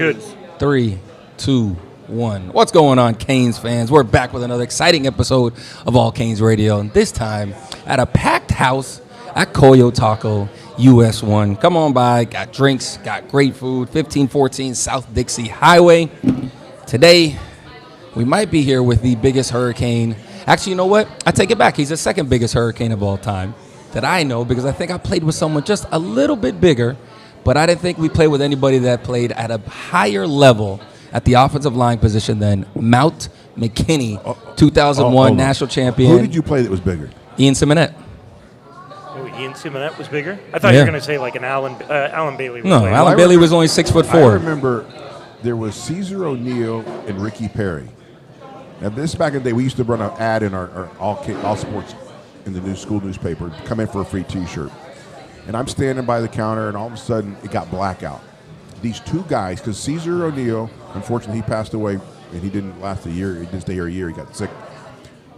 good. 3, 2, 1. What's going on, Canes fans? We're back with another exciting episode of AllCanes Radio, and this time at a packed house at Koyo Taco, US 1. Come on by, got drinks, got great food, 1514 South Dixie Highway. Today, we might be here with the biggest hurricane. Actually, you know what? I take it back. He's the second biggest hurricane of all time that I know, because I think I played with someone just a little bit bigger, but I didn't think we played with anybody that played at a higher level at the offensive line position than Mount McKinnie, 2001 national champion. Who did you play that was bigger? Ian Simonette. Oh, Ian Simonette was bigger? I thought you were going to say like an Alan Bailey. No, Alan Bailey was only 6'4". I remember there was Cesar O'Neal and Ricky Perry. Now, this back in the day, we used to run an ad in our all sports in the school newspaper, come in for a free T-shirt. And I'm standing by the counter, and all of a sudden, it got blackout. These two guys, because Cesar O'Neal, unfortunately, he passed away, and he didn't last a year. He didn't stay here a year. He got sick.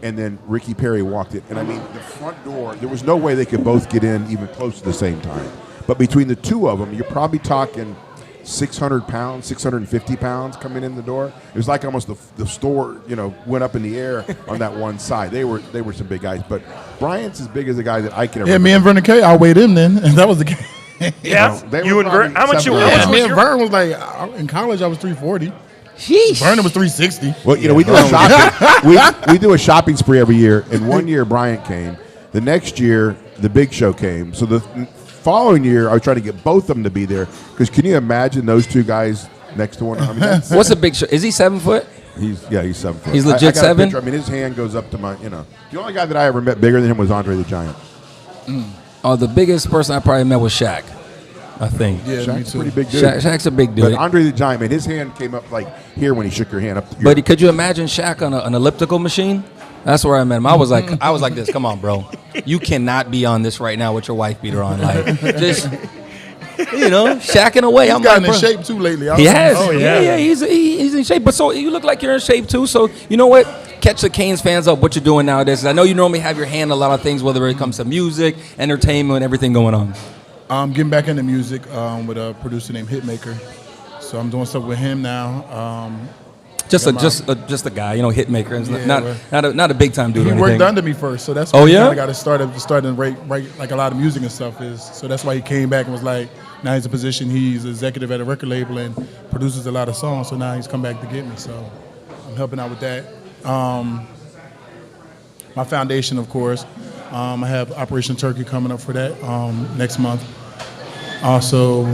And then Ricky Perry walked in. And, I mean, the front door, there was no way they could both get in even close to the same time. But between the two of them, you're probably talking 600 pounds, 650 pounds coming in the door. It was like almost the store, went up in the air on that one side. They were some big guys. But Bryant's as big as a guy that I can ever remember. Me and Vernon Kay, I weighed him then, and that was the game. Yeah, you and Vern. How much? Me and Vern was like, in college, I was 340. Sheesh. Vernon was 360. Well, we do a shopping. we do a shopping spree every year, and one year Bryant came. The next year, the Big Show came. So the following year, I was trying to get both of them to be there, because can you imagine those two guys next to one another? What's a Big Show? Is he 7 foot? He's 7 foot. He's legit I got 7? I mean, his hand goes up to my, The only guy that I ever met bigger than him was Andre the Giant. Oh, the biggest person I probably met was Shaq, I think. Yeah, Shaq's a pretty big dude. Shaq's a big dude. But Andre the Giant, man, his hand came up like here when he shook your hand up. But could you imagine Shaq on an elliptical machine? That's where I met him. I was like this. Come on, bro. You cannot be on this right now with your wife beater on. Like, just, Shaqing away. He's gotten in shape too lately. He has. Oh, yeah. He's in shape. But so you look like you're in shape too. So you know what? Catch the Canes fans up what you're doing nowadays. I know you normally have your hand in a lot of things, whether it comes to music, entertainment, everything going on. I'm getting back into music with a producer named Hitmaker. So I'm doing stuff with him now. Just a guy, Hitmaker. Not a big time dude. He worked under me first, so that's why he got to start and write like a lot of music and stuff is. So that's why he came back and was like, now he's in a position. He's executive at a record label and produces a lot of songs. So now he's come back to get me. So I'm helping out with that. My foundation, of course. I have Operation Turkey coming up for that next month. Also,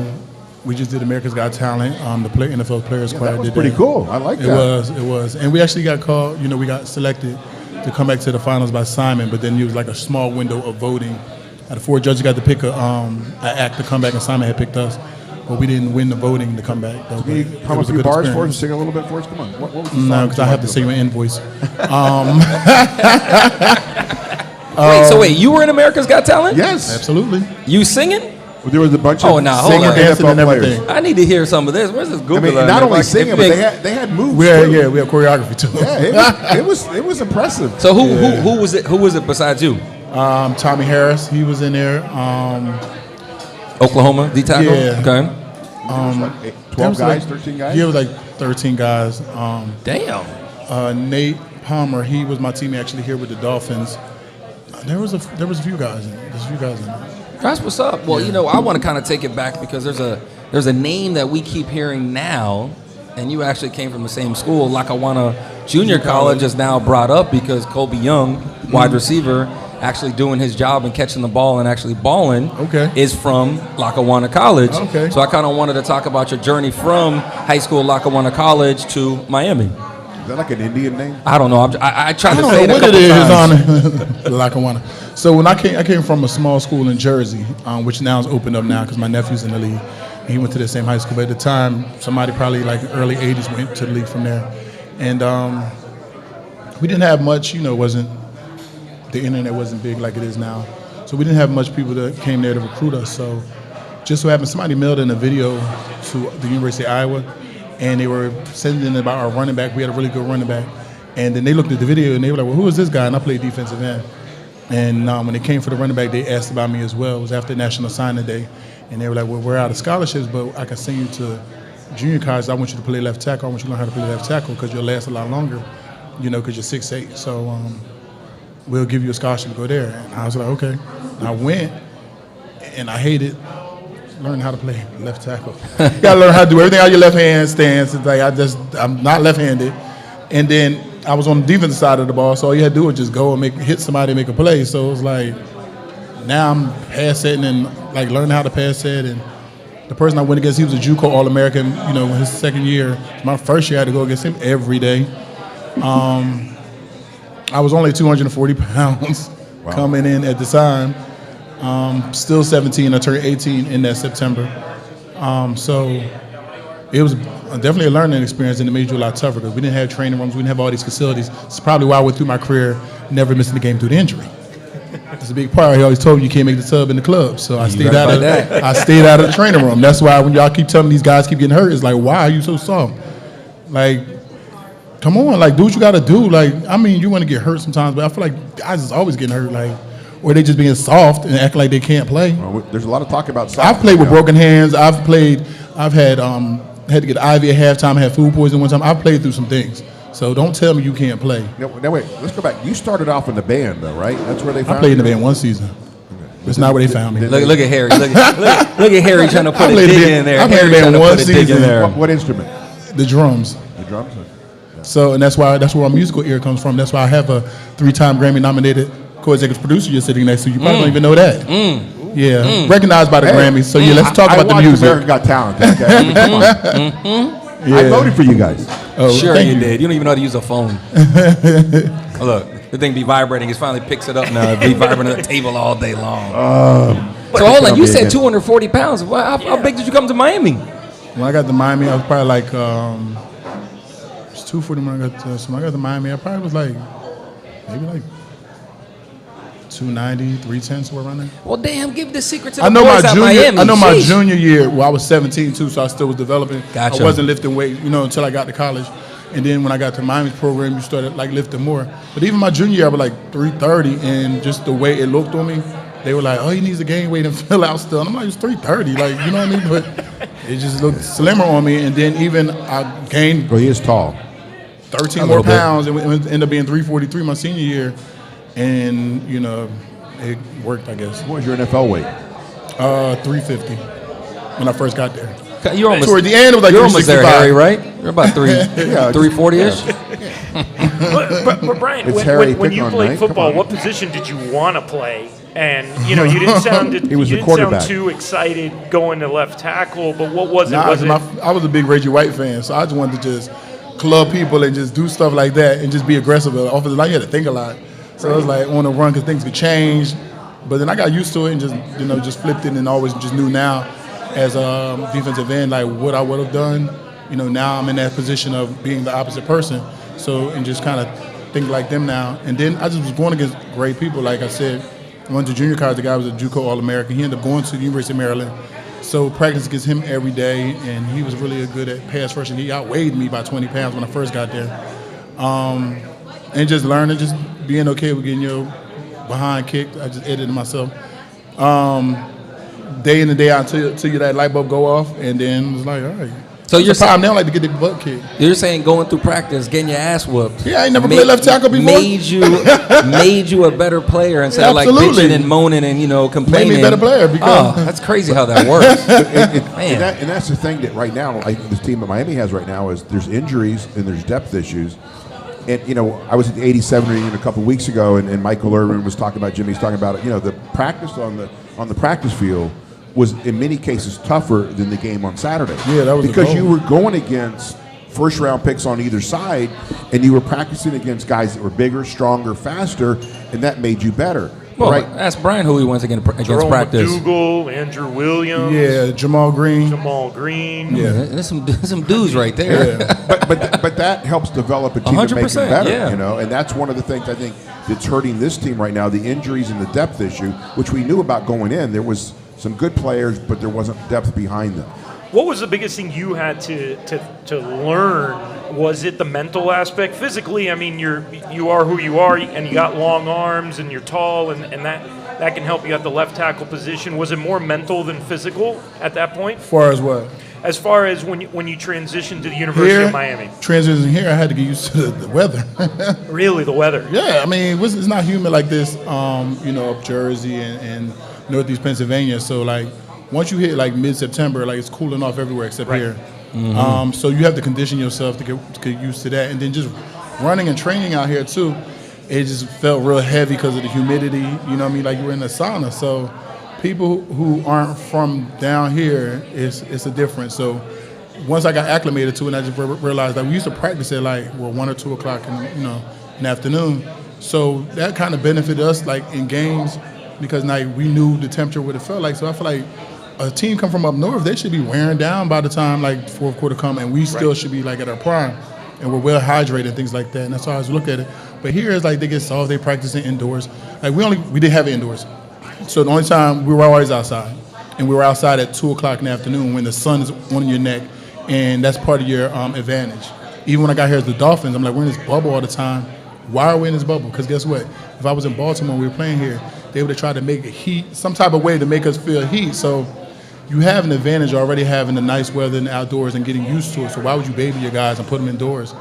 we just did America's Got Talent. The NFL Players Choir that was did pretty that. cool. I like that. It was. And we actually got called, we got selected to come back to the finals by Simon, but then it was like a small window of voting. Out of 4 judges got to pick an act to come back, and Simon had picked us. But we didn't win the voting to come back. Can you hum a few bars for us and sing a little bit for us? Come on. What was the song? No, because I have to sing my invoice. Wait, you were in America's Got Talent? Yes. Absolutely. You singing? Well, there was a bunch of singing, dancing, and everything. I need to hear some of this. Where's this Google? I mean, not only singing, but they had moves. We had choreography too. Yeah, it was impressive. So who was it? Who was it besides you? Tommy Harris, he was in there. Oklahoma, D tackle. Yeah. Okay. 12 guys, 13 guys. Yeah, it was like 13 guys. Damn. Nate Palmer, he was my teammate actually here with the Dolphins. There was a few guys in it. That's what's up. Well, I want to kind of take it back because there's a name that we keep hearing now, and you actually came from the same school. Lackawanna Junior College is now brought up because Kobe Young, wide receiver, actually doing his job and catching the ball and actually balling is from Lackawanna College. Okay. So I kind of wanted to talk about your journey from high school Lackawanna College to Miami. Is that like an Indian name? I don't know. I tried to say it a couple times. Lackawanna. So when I came from a small school in Jersey, which now is opened up now because my nephew's in the league. He went to the same high school. But at the time, somebody probably like early 80s went to the league from there. And we didn't have much, the internet wasn't big like it is now. So we didn't have much people that came there to recruit us. So just so happened, somebody mailed in a video to the University of Iowa, and they were sending about our running back. We had a really good running back. And then they looked at the video, and they were like, well, who is this guy? And I played defensive end. And when they came for the running back, they asked about me as well. It was after National Signing Day. And they were like, well, we're out of scholarships, but I can send you to junior college, I want you to play left tackle. I want you to learn how to play left tackle because you'll last a lot longer, because you're 6'8". So we'll give you a scholarship to go there. And I was like, okay. And I went, and I hated learning how to play left tackle. You got to learn how to do everything out your left hand stance. It's like I'm not left-handed. And then I was on the defensive side of the ball, so all you had to do was just go and hit somebody and make a play. So it was like, now I'm pass setting and like learning how to pass set. And the person I went against, he was a JUCO All-American, his second year. My first year I had to go against him every day. I was only 240 pounds coming in at the time. Still 17. I turned 18 in that September. So it was definitely a learning experience, and it made you a lot tougher because we didn't have training rooms. We didn't have all these facilities. It's probably why I went through my career never missing a game due to injury. It's a big part. He always told me you can't make the tub in the club. So I stayed out of the training room. That's why when y'all keep telling me these guys keep getting hurt, it's like, why are you so soft? Like, come on, like, do what you got to do. Like, I mean, you want to get hurt sometimes, but I feel like guys is always getting hurt. Like, or they just being soft and act like they can't play. Well, there's a lot of talk about soft. I've played with broken hands. I've had to get IV at halftime. I had food poisoning one time. I've played through some things. So don't tell me you can't play. Now wait, let's go back. You started off in the band, though, right? That's where they found you? I played in the band one season. It's not where they found me. Look at Harry. Look at Harry trying to put a dig in there. I played in the band one season. What instrument? The drums. The drums? Yeah. So, and that's where our musical ear comes from. That's why I have a 3-time Grammy-nominated co-executive producer you're sitting next to. You probably don't even know that. Yeah, recognized by the Grammys. So yeah, let's talk about the music. American Got Talent. Okay? Come on. Yeah. I voted for you guys. Oh, sure you did. You don't even know how to use a phone. Look, the thing be vibrating. It finally picks it up now. It be vibrating on the table all day long. So hold on, you said 240 pounds. How big did you come to Miami? When I got to Miami, I was probably like, it's 240 when I got to Miami. I probably was like, maybe like 290, 310, somewhere around there. Well, damn, give the secret to the boys at Miami. I know my junior year, well, I was 17 too, so I still was developing. Gotcha. I wasn't lifting weight, until I got to college. And then when I got to Miami's program, you started like lifting more. But even my junior year, I was like 330, and just the way it looked on me, they were like, oh, he needs to gain weight and fill out still. And I'm like, it's 330, like, you know what I mean? But it just looked slimmer on me. And then even I gained. Well, he is tall. 13 more pounds, and it ended up being 343 my senior year. And, it worked, I guess. What was your NFL weight? 350 when I first got there. You're almost, toward the end, it was like you're almost there, Harry, right? You're about 340-ish. But Bryant, It's when you played football, what position did you want to play? And you didn't sound too excited going to left tackle. But what was it? I was a big Reggie White fan, so I just wanted to just club people and just do stuff like that and just be aggressive. Offensive line, you had to think a lot. So I was like on the run because things could change. But then I got used to it and just flipped it and always just knew now as a defensive end like what I would have done. Now I'm in that position of being the opposite person. So and just kind of think like them now. And then I just was going against great people. Like I said, I went to junior college. The guy was a JUCO All-American. He ended up going to the University of Maryland. So practice against him every day, and he was really good at pass rushing. He outweighed me by 20 pounds when I first got there. And just learning, just being okay with getting your behind kicked. I just edited myself. Day in and day out until that light bulb go off, and then it was like, all right. So you're saying now, like to get the butt kicked. You're saying going through practice, getting your ass whooped. Yeah, I ain't never played left tackle before. Made you a better player instead of like bitching and moaning and complaining. Made me a better player because that's crazy how that works. And that's the thing that right now, this team that Miami has right now is there's injuries and there's depth issues. And I was at the 87 reunion a couple of weeks ago, and Michael Irvin was talking about Jimmy's talking about it. The practice on the practice field was in many cases tougher than the game on Saturday. Yeah, that was because you were going against first-round picks on either side, and you were practicing against guys that were bigger, stronger, faster, and that made you better. Well, ask Bryant who he went against practice. McDougal, Andrew Williams. Yeah, Jamal Green. Yeah, there's some dudes right there. Yeah. but that helps develop a team to make it better. And that's one of the things I think that's hurting this team right now, the injuries and the depth issue, which we knew about going in. There was some good players, but there wasn't depth behind them. What was the biggest thing you had to learn? Was it the mental aspect? Physically, I mean, you are who you are, and you got long arms, and you're tall, and that can help you at the left tackle position. Was it more mental than physical at that point? As far as what? as far as when you transitioned to the University of Miami? Transitioning here, I had to get used to the weather. Really, the weather? Yeah, I mean, it's not humid like this, up Jersey and Northeast Pennsylvania. So, like, once you hit, like, mid-September, like, it's cooling off everywhere except here. Mm-hmm. So you have to condition yourself to get used to that. And then just running and training out here, too, it just felt real heavy because of the humidity. You know what I mean? Like, you were in a sauna. So people who aren't from down here, it's a difference. So once I got acclimated to it, I just realized that we used to practice at, like, 1 or 2 o'clock in the afternoon. So that kind of benefited us, like, in games, because now we knew the temperature, what it felt like. So I feel like a team come from up north, they should be wearing down by the time, like, fourth quarter come, and we still should be, like, at our prime, and we're well hydrated and things like that. And that's how I always look at it. But here it's like they get soft, they practicing indoors. Like, we didn't have it indoors. So the only time we were always outside, and we were outside at 2 o'clock in the afternoon when the sun is on your neck, and that's part of your advantage. Even when I got here as the Dolphins, I'm like, we're in this bubble all the time. Why are we in this bubble? Because guess what? If I was in Baltimore and we were playing here, they would have tried to make it heat, some type of way to make us feel heat. So you have an advantage already having the nice weather in the outdoors and getting used to it. So why would you baby your guys and put them indoors?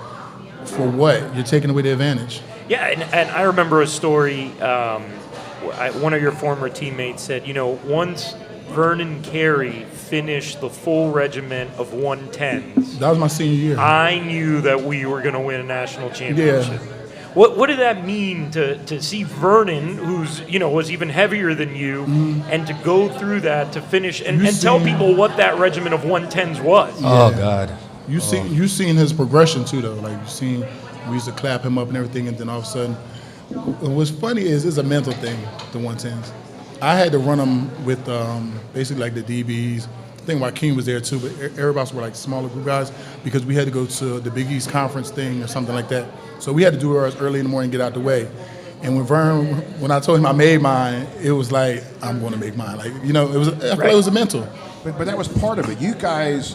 For what? You're taking away the advantage. Yeah, and I remember a story. One of your former teammates said, once Vernon Carey finished the full regiment of 110s. That was my senior year. I knew that we were going to win a national championship. Yeah. What did that mean to see Vernon, who's was even heavier than you, and to go through that to finish and tell people what that regiment of 110s was? Yeah. Oh God. You seen his progression too, though. Like, you seen we used to clap him up and everything, and then all of a sudden, what's funny is it's a mental thing. The 110s. I had to run them with basically like the DBs. I think Joaquin was there too, but everybody else were like smaller group guys because we had to go to the Big East Conference thing or something like that. So we had to do ours early in the morning and get out the way. And when I told him I made mine, it was like, I'm going to make mine. Like, I feel like it was a mental. But that was part of it. You guys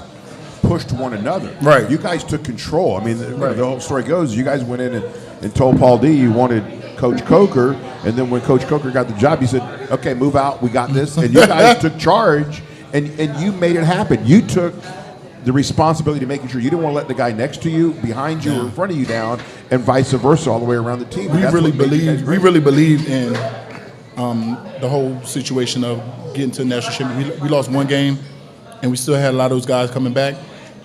pushed one another. Right. You guys took control. I mean, the whole story goes, you guys went in and told Paul D you wanted Coach Coker, and then when Coach Coker got the job, you said, okay, move out, we got this. And you guys took charge, and you made it happen. You took the responsibility to making sure you didn't want to let the guy next to you, behind you, or in front of you down, and vice versa all the way around the team. We really believed in the whole situation of getting to the national championship. We lost one game, and we still had a lot of those guys coming back,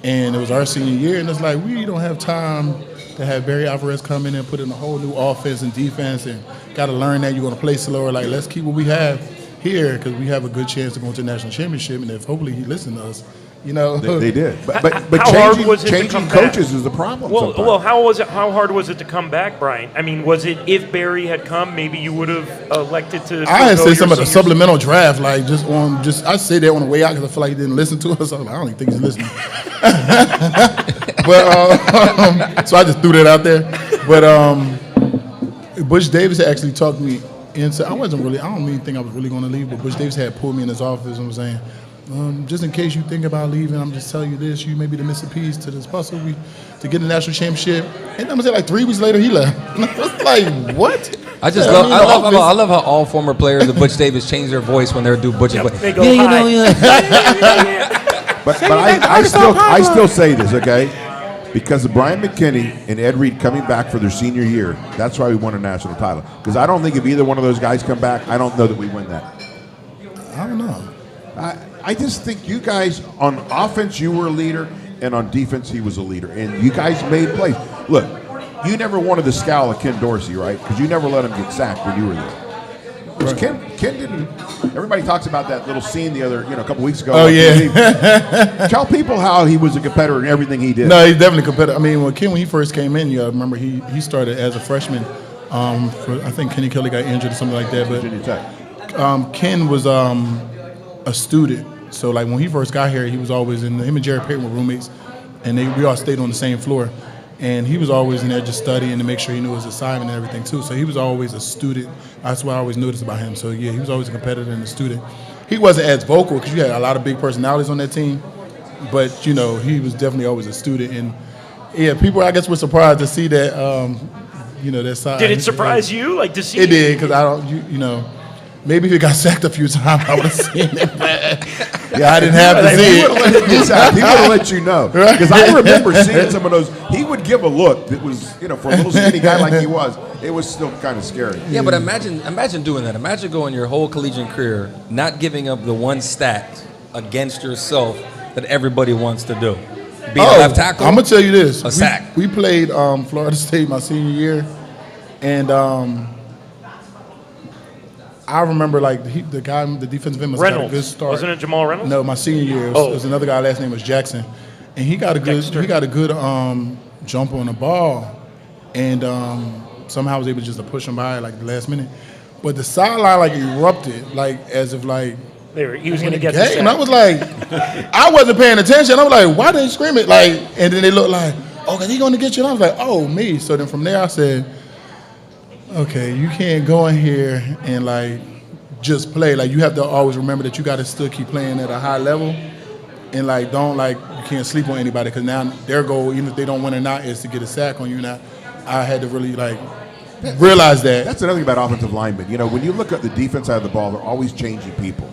and it was our senior year, and it's like we don't have time to have Barry Alvarez come in and put in a whole new offense and defense, and got to learn that you're going to play slower. Like, let's keep what we have here because we have a good chance to go to the national championship, and if hopefully he listened to us. They did, but how hard was it to changing come coaches back? is the problem. Well, how hard was it to come back, Bryant? I mean, was it if Barry had come, maybe you would have elected to? I had said some of the supplemental draft, like I say that on the way out because I feel like he didn't listen to us. I was like, I don't even think he's listening. But so I just threw that out there. But Butch Davis actually talked me into. I don't even think I was really going to leave, but Butch Davis had pulled me in his office and was saying, just in case you think about leaving, I'm just telling you this, you may be the missing piece to this puzzle to get the national championship. And I'm gonna say like 3 weeks later he left. I was like, what? I love how all former players of Butch Davis change their voice when they're do Butch's voice. They go, But I still say this, okay? Because of Bryant McKinnie and Ed Reed coming back for their senior year, that's why we won a national title. Because I don't think if either one of those guys come back, I don't know that we win that. I don't know. I just think you guys, on offense, you were a leader, and on defense, he was a leader. And you guys made plays. Look, you never wanted the scowl of Ken Dorsey, right? Because you never let him get sacked when you were there. Because Ken didn't. Everybody talks about that little scene a couple weeks ago. Oh, yeah. Tell people how he was a competitor in everything he did. No, he's definitely a competitor. I mean, when he first came in, you remember he started as a freshman. I think Kenny Kelly got injured or something like that. But Virginia Tech. Ken was a student. So, like, when he first got here, he was always him and Jerry Payton were roommates, and we all stayed on the same floor. And he was always in there just studying to make sure he knew his assignment and everything, too. So he was always a student. That's what I always noticed about him. So, yeah, he was always a competitor and a student. He wasn't as vocal because you had a lot of big personalities on that team. But, he was definitely always a student. And, yeah, people, I guess, were surprised to see that, that side. Did it surprise you, like, to see? It did, because I don't, maybe if he got sacked a few times, I would have seen it. Yeah, I didn't have to see it. He would have let you know. Because I remember seeing some of those. He would give a look that was, for a little skinny guy like he was, it was still kind of scary. Yeah, but imagine doing that. Imagine going your whole collegiate career, not giving up the one stat against yourself that everybody wants to do. Be a left tackle. I'm gonna tell you this. A sack. We played Florida State my senior year, and I remember like the guy, the defensive end, got a good start. Wasn't it Jamal Reynolds? No, my senior year. It was another guy. Last name was Jackson, and he got a good jump on the ball, and somehow was able just to push him by like the last minute. But the sideline like erupted, like as if like he was going to get the sack. And I was like, I wasn't paying attention. I was like, why they scream it? Like, and then they looked like, oh, is he going to get you? And I was like, oh, me. So then from there I said, okay, you can't go in here and like just play. Like you have to always remember that you got to still keep playing at a high level, and like don't like you can't sleep on anybody because now their goal, even if they don't win or not, is to get a sack on you. Now I had to really like realize that. That's another thing about offensive linemen. When you look at the defense side of the ball, they're always changing people.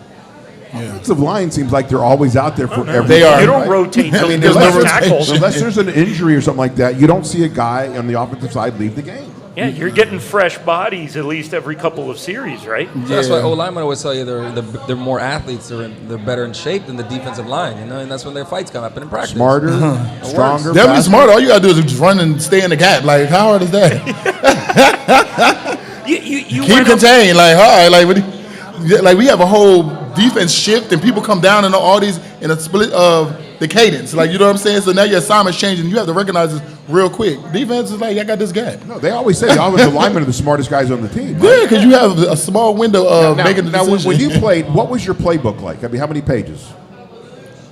Yeah. Offensive line seems like they're always out there for everything. They are. You don't rotate. Unless there's an injury or something like that, you don't see a guy on the offensive side leave the game. Yeah, you're getting fresh bodies at least every couple of series, right? Yeah. That's why O-linemen always tell you they're more athletes, they're better in shape than the defensive line, and that's when their fights come up in practice. Smarter, stronger. Definitely smarter. All you gotta do is just run and stay in the gap. Like how hard is that? you keep contained. Like all right, like we have a whole defense shift and people come down and all these in a split of the cadence. Like you know what I'm saying? So now your assignment's changing. You have to recognize this real quick. Defense is like I got this gap. No, they always say the offensive linemen are the smartest guys on the team. Right? Yeah, because you have a small window of making the decision. Now, when you played, what was your playbook like? I mean, how many pages?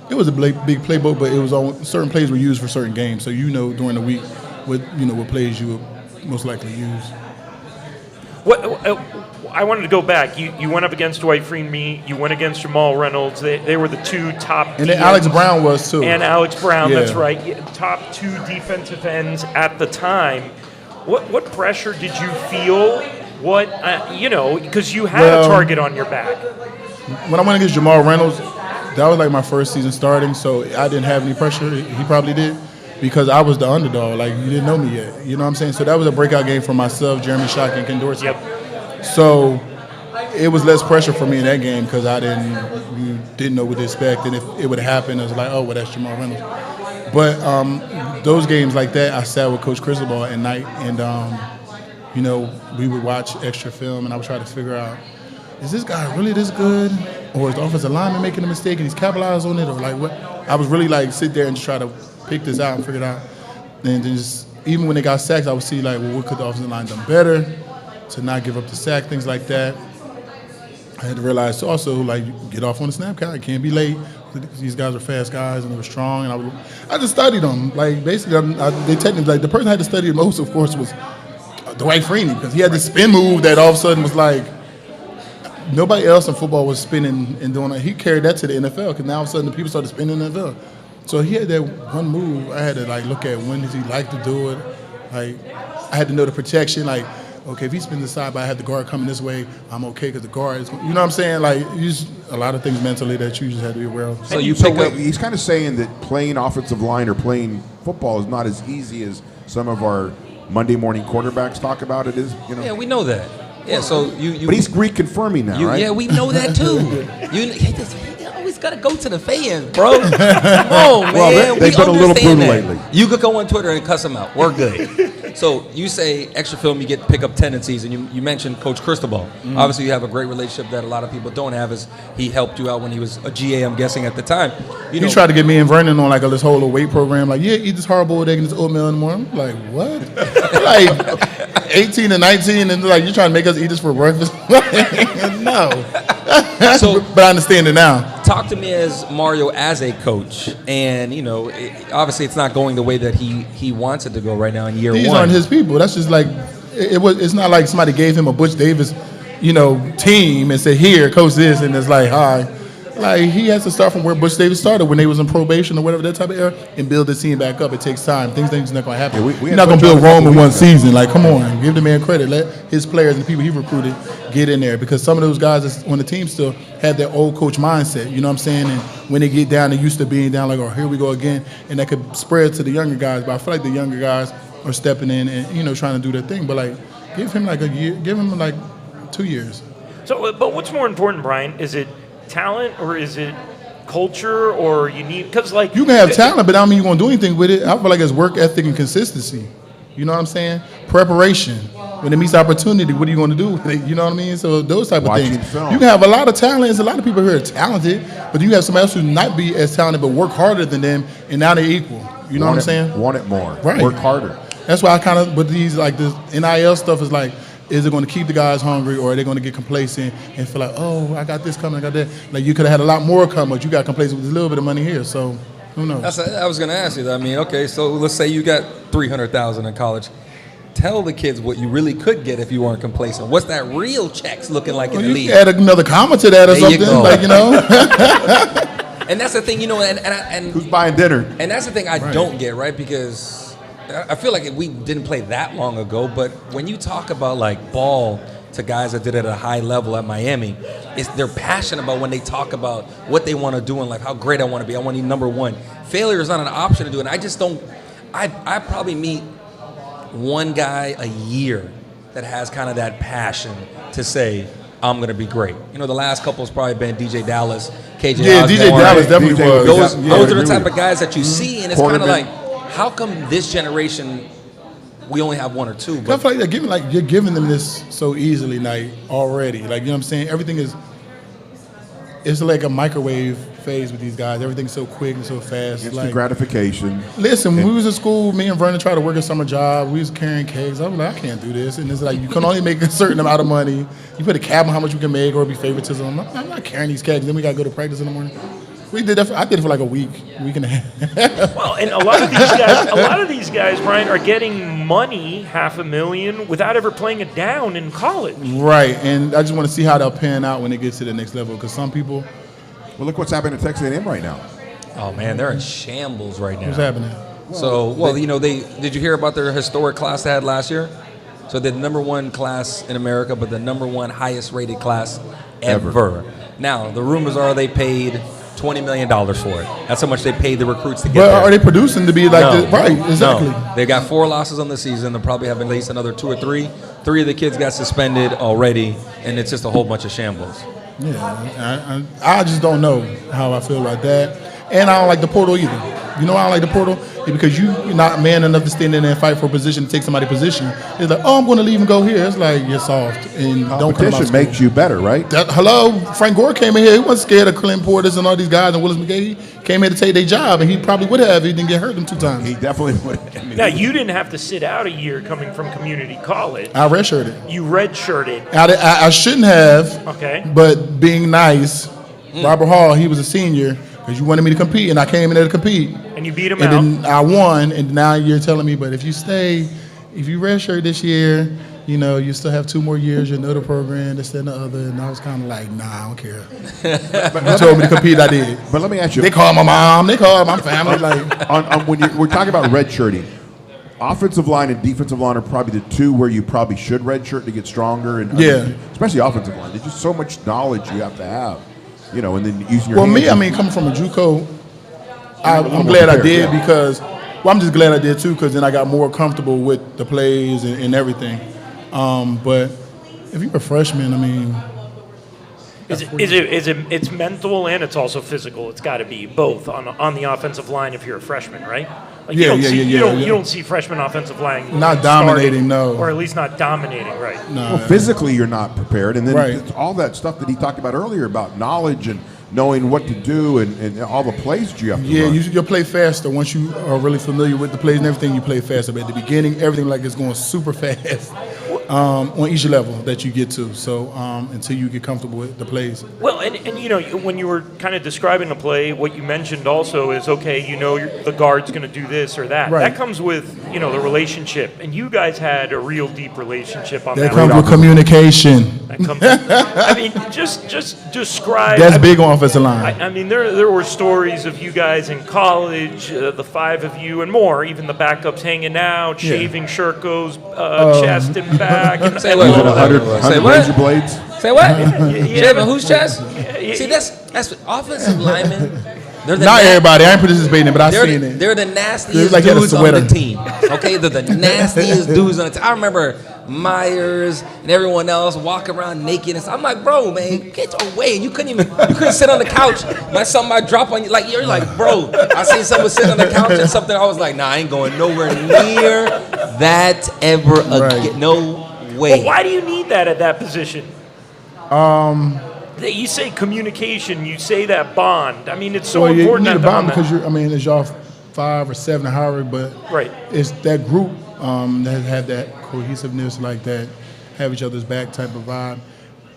It was a big playbook, but it was on certain plays were used for certain games. So during the week what plays you would most likely use. I wanted to go back. You went up against Dwight Freeney. You went against Jamal Reynolds. They were the two top. And then Alex Brown was too. And Alex Brown, that's right. Top two defensive ends at the time. What pressure did you feel? Because you had a target on your back. When I went against Jamal Reynolds, that was like my first season starting, so I didn't have any pressure. He probably did. Because I was the underdog, like you didn't know me yet. You know what I'm saying? So that was a breakout game for myself, Jeremy Shockey, and Ken Dorsey. Yep. So it was less pressure for me in that game because I didn't know what to expect, and if it would happen, it was like, oh, well, that's Jamal Reynolds. But those games like that, I sat with Coach Cristobal at night, and we would watch extra film, and I would try to figure out, is this guy really this good, or is the offensive lineman making a mistake and he's capitalized on it, or like what? I was really like sit there and just try to pick this out and figure it out. And then just even when they got sacks, I would see like, well, what could the offensive line done better to not give up the sack, things like that. I had to realize also like get off on the snap count. Can't be late. These guys are fast guys and they were strong. And I just studied them. Like basically, they technically like the person I had to study the most, of course, was Dwight Freeney because he had this spin move that all of a sudden was like nobody else in football was spinning and doing it. He carried that to the NFL because now all of a sudden the people started spinning in the NFL. So he had that one move. I had to like look at when does he like to do it. Like I had to know the protection. Like okay, if he spins the side, but I have the guard coming this way, I'm okay because the guard is. You know what I'm saying? Like a lot of things mentally that you just have to be aware of. So he's kind of saying that playing offensive line or playing football is not as easy as some of our Monday morning quarterbacks talk about it is. Yeah, we know that. Yeah, so you. But he's reconfirming now, right? Yeah, we know that too. You always gotta go to the fans, bro. Come on, man. Well, they've been a little brutal lately. You could go on Twitter and cuss them out. We're good. So you say extra film, you get to pick up tendencies, and you mentioned Coach Cristobal. Mm-hmm. Obviously, you have a great relationship that a lot of people don't have. Is he helped you out when he was a GA? I'm guessing at the time. He tried to get me and Vernon on like this whole weight program. Like, yeah, eat this hard-boiled egg and this oatmeal in the morning. I'm like, what? Like 18 and 19, and like you trying to make us eat this for breakfast? No. But I understand it now. Talk to me as Mario as a coach, and obviously it's not going the way that he wants it to go right now in year one. These aren't his people. That's just like it's not like somebody gave him a Butch Davis, team and said, "Here, coach this," and it's like, "Hi." Like, he has to start from where Butch Davis started when they was in probation or whatever, that type of era, and build the team back up. It takes time. Things not going to happen. Yeah, we You're had not going to Butch build on a couple Rome in one weeks ago. season. Like, come on. Give the man credit. Let his players and the people he recruited get in there, because some of those guys that's on the team still have their old coach mindset. You know what I'm saying? And when they get down, they're used to being down, like, oh, here we go again. And that could spread to the younger guys. But I feel like the younger guys are stepping in and, trying to do their thing. But, like, give him, like, a year. Give him, like, 2 years. So, but what's more important, Brian? Is it talent or is it culture, or you need, because like You can have talent, but I don't mean you're going to do anything with it. I feel like it's work ethic and consistency. You know what I'm saying? Preparation. When it meets opportunity, what are you going to do with it? You know what I mean? So those type of Watching things. film. You can have a lot of talent. There's a lot of people here are talented, but you have somebody else who not be as talented but work harder than them, and now they're equal. You know what I'm saying? Want it more. Right. Work harder. That's why I kind of, with these, like, this NIL stuff is like, is it going to keep the guys hungry, or are they going to get complacent and feel like, oh, I got this coming, I got that? Like, you could have had a lot more come, but you got complacent with a little bit of money here, so who knows? I was going to ask you that. I mean, okay, so let's say you got $300,000 in college. Tell the kids what you really could get if you weren't complacent. What's that real checks looking like in the You league? add another comma to that or There you something, go. like, And that's the thing, and Who's buying dinner? And that's the thing I don't get, right? Because I feel like we didn't play that long ago, but when you talk about like ball to guys that did it at a high level at Miami, they're passionate about when they talk about what they want to do and like how great I want to be. I want to be number one. Failure is not an option to do, and I just don't. I probably meet one guy a year that has kind of that passion to say, I'm going to be great. You know, the last couple has probably been DJ Dallas, KJ Yeah, Osborne. DJ Dallas definitely DJ was. Those are the type of guys that you see, and it's kind of Quarterback. like, how come this generation we only have one or two? I But feel like you're giving them this so easily, like, already. Like, you know what I'm saying? Everything is, it's like a microwave phase with these guys. Everything's so quick and so fast. Instant Like, gratification. listen, when we was in school, me and Vernon tried to work a summer job. We was carrying kegs. I was like, I can't do this. And it's like, you can only make a certain amount of money. You put a cap on how much you can make, or it'd be favoritism. I'm not carrying these kegs. Then we got to go to practice in the morning. We did that. I did it for like a week and a half. Well, and a lot of these guys, Brian, are getting money, $500,000, without ever playing it down in college. Right, and I just want to see how they'll pan out when it gets to the next level. Because some people, Well, look what's happening to Texas A&M right now. oh man, they're in shambles right now. what's happening? So, did you hear about their historic class they had last year? So they're the number one class in America, but the number one highest rated class ever. Now, the rumors are they paid $20 million for it. That's how much they paid the recruits to get But there. are they producing to be like No. this? Right, exactly. No. They got 4 losses on the season. They'll probably have at least another 2 or 3. 3 of the kids got suspended already, and it's just a whole bunch of shambles. Yeah, I just don't know how I feel about that. And I don't like the portal either. You know why I don't like the portal? It's because you're not man enough to stand in there and fight for a position to take somebody's position. It's like, oh, I'm going to leave and go here. It's like, you're soft. And don't come out Competition school. makes you better, right? Hello, Frank Gore came in here. He wasn't scared of Clint Portis and all these guys and Willis McGahee. He came here to take their job, and he probably would have if he didn't get hurt them 2 times. He definitely would. I mean, Now, you didn't have to sit out a year coming from community college. I redshirted. You redshirted. I shouldn't have. Okay. But being nice, Robert Hall, he was a senior because you wanted me to compete, and I came in there to compete. And you beat him And out. then I won, and now you're telling me, but if you stay, if you redshirt this year, you know, you still have 2 more years, you know the program, this, that, and the other. And I was kind of like, nah, I don't care. You told me to compete, I did. But let me ask you. They called my mom, they called my family, like. When we're talking about redshirting, offensive line and defensive line are probably the 2 where you probably should redshirt to get stronger. And Yeah. especially offensive line. There's just so much knowledge you have to have, you know, and then using your Well, hands. me, I mean, coming from a JUCO, I'm little glad I prepared, did yeah. because, well, I'm just glad I did too because then I got more comfortable with the plays and everything. But if you're a freshman, I mean, It's mental and it's also physical. It's got to be both on the offensive line if you're a freshman, right? Like Yeah, you don't see freshman offensive line Not starting, dominating, no. or at least not dominating, right? Well, physically, you're not prepared, and then Right. it's all that stuff that he talked about earlier about knowledge and knowing what to do and all the plays that you have to yeah, run. you'll play faster once you are really familiar with the plays and everything. You play faster, but at the beginning, everything like it's going super fast on each level that you get to. So until you get comfortable with the plays. Well, and you know, when you were kind of describing the play, what you mentioned also is, okay, you know, the guard's going to do this or that. Right. That comes with, you know, the relationship. And you guys had a real deep relationship on That that. comes with communication. that comes in. I mean, just describe. That's big on offensive line. I mean, there were stories of you guys in college, the 5 of you and more, even the backups hanging out, shaving Sherko's chest and back. And, Say and what? all of that. 100 what? razor blades. Say what? Yeah, Shaving whose chest? yeah. See, that's offensive linemen. They're the Not na- everybody. I ain't participating, but I've They're, seen the, it. they're the nastiest like had a dudes on the sweater. team. Okay, they're the nastiest dudes on the team. I remember Myers and everyone else walking around naked and stuff. I'm like, bro, man, get away. You couldn't sit on the couch. Let somebody drop on you. Like, you're like, bro, I seen someone sit on the couch and something. I was like, nah, I ain't going nowhere near that ever again. No way. Well, why do you need that at that position? You say communication, you say that bond. I mean, it's so You important. need a at the bond moment. because it's y'all 5 or 7, however, but Right. it's that group that have that cohesiveness, like that, have each other's back type of vibe,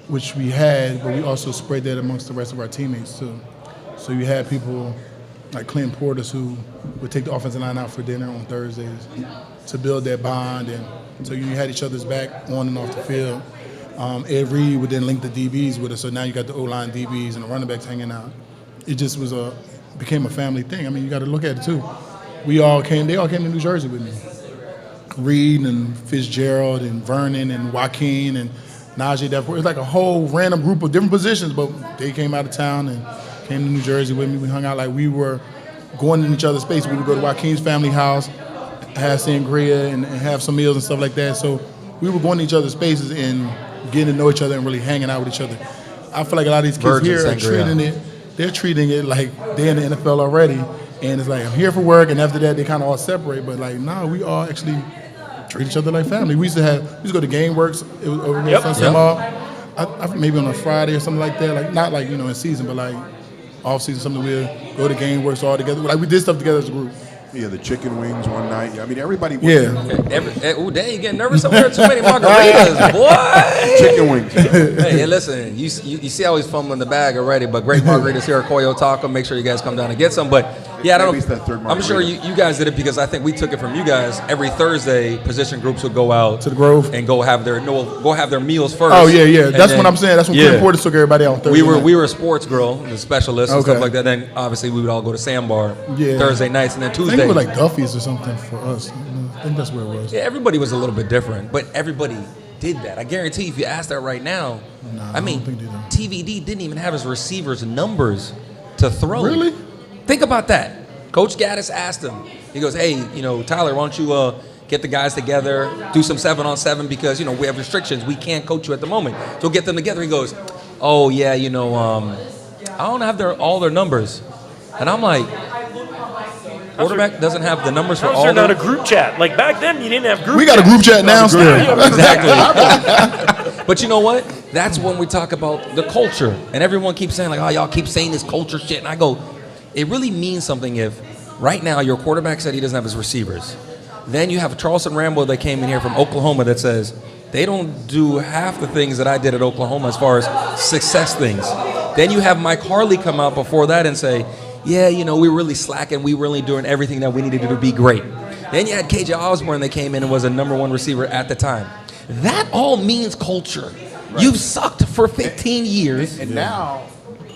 which we had, but we also spread that amongst the rest of our teammates too. So you had people like Clint Portis who would take the offensive line out for dinner on Thursdays to build that bond, and so you had each other's back on and off the field. Ed Reed would then link the DBs with us, so now you got the O-line DBs and the running backs hanging out. It just became a family thing. I mean, you got to look at it too. They all came to New Jersey with me. Reed and Fitzgerald and Vernon and Joaquin and Najee Davenport. It was like a whole random group of different positions, but they came out of town and came to New Jersey with me. We hung out like we were going in each other's space. We would go to Joaquin's family house, have sangria and have some meals and stuff like that. So we were going to each other's spaces and getting to know each other and really hanging out with each other. I feel like a lot of these kids Virgin here are sangria. they're treating it like they're in the NFL already. And it's like, I'm here for work, and after that, they kind of all separate. But like, nah, we all actually treat each other like family. We used to go to Game Works. It was over here at Sunset Mall. Maybe on a Friday or something like that. Like, not like, in season, but like off season, something we'll go to Game Works all together. Like, we did stuff together as a group. Yeah, the chicken wings one night. I mean, everybody. Yeah. Ooh, dang, you getting nervous over here? Too many margaritas, boy. Chicken wings. Hey, listen, you see how he's fumbling the bag already, but great margaritas here at Koyo Taco. Make sure you guys come down and get some. But yeah, I don't Maybe it's that third know. I'm sure you guys did it because I think we took it from you guys. Every Thursday, position groups would go out To the Grove. and go have their meals first. Oh, yeah. And That's then- what I'm saying. That's when Clint Portis took everybody out on Thursday night. we were a sports grill, the specialists and Okay. stuff like that. Then obviously we would all go to Sandbar Yeah. Thursday nights, and then I Tuesday. think it was like Duffy's or something for us. I think that's where it was. Yeah, everybody was a little bit different, but everybody did that. I guarantee you, if you ask that right now, I mean, don't think they do. TVD didn't even have his receivers' numbers to throw. Really? Think about that. Coach Gaddis asked him. He goes, "Hey, Tyler, why don't you get the guys together, do some 7-on-7 because we have restrictions. We can't coach you at the moment. So get them together." He goes, "Oh yeah, I don't have all their numbers," and I'm like. Quarterback doesn't have the numbers for How's all there not their a group chat? Like back then, you didn't have group We got a chats. group chat now still. Exactly. But you know what? That's when we talk about the culture. And everyone keeps saying, like, oh, y'all keep saying this culture shit. And I go, it really means something if right now your quarterback said he doesn't have his receivers. Then you have Charleston Rambo that came in here from Oklahoma that says they don't do half the things that I did at Oklahoma as far as success things. Then you have Mike Harley come out before that and say, yeah, we're really slacking. We're really doing everything that we needed to be great. Then you had KJ Osborne that came in and was a number 1 receiver at the time. That all means culture. Right. You've sucked for 15 years. And now,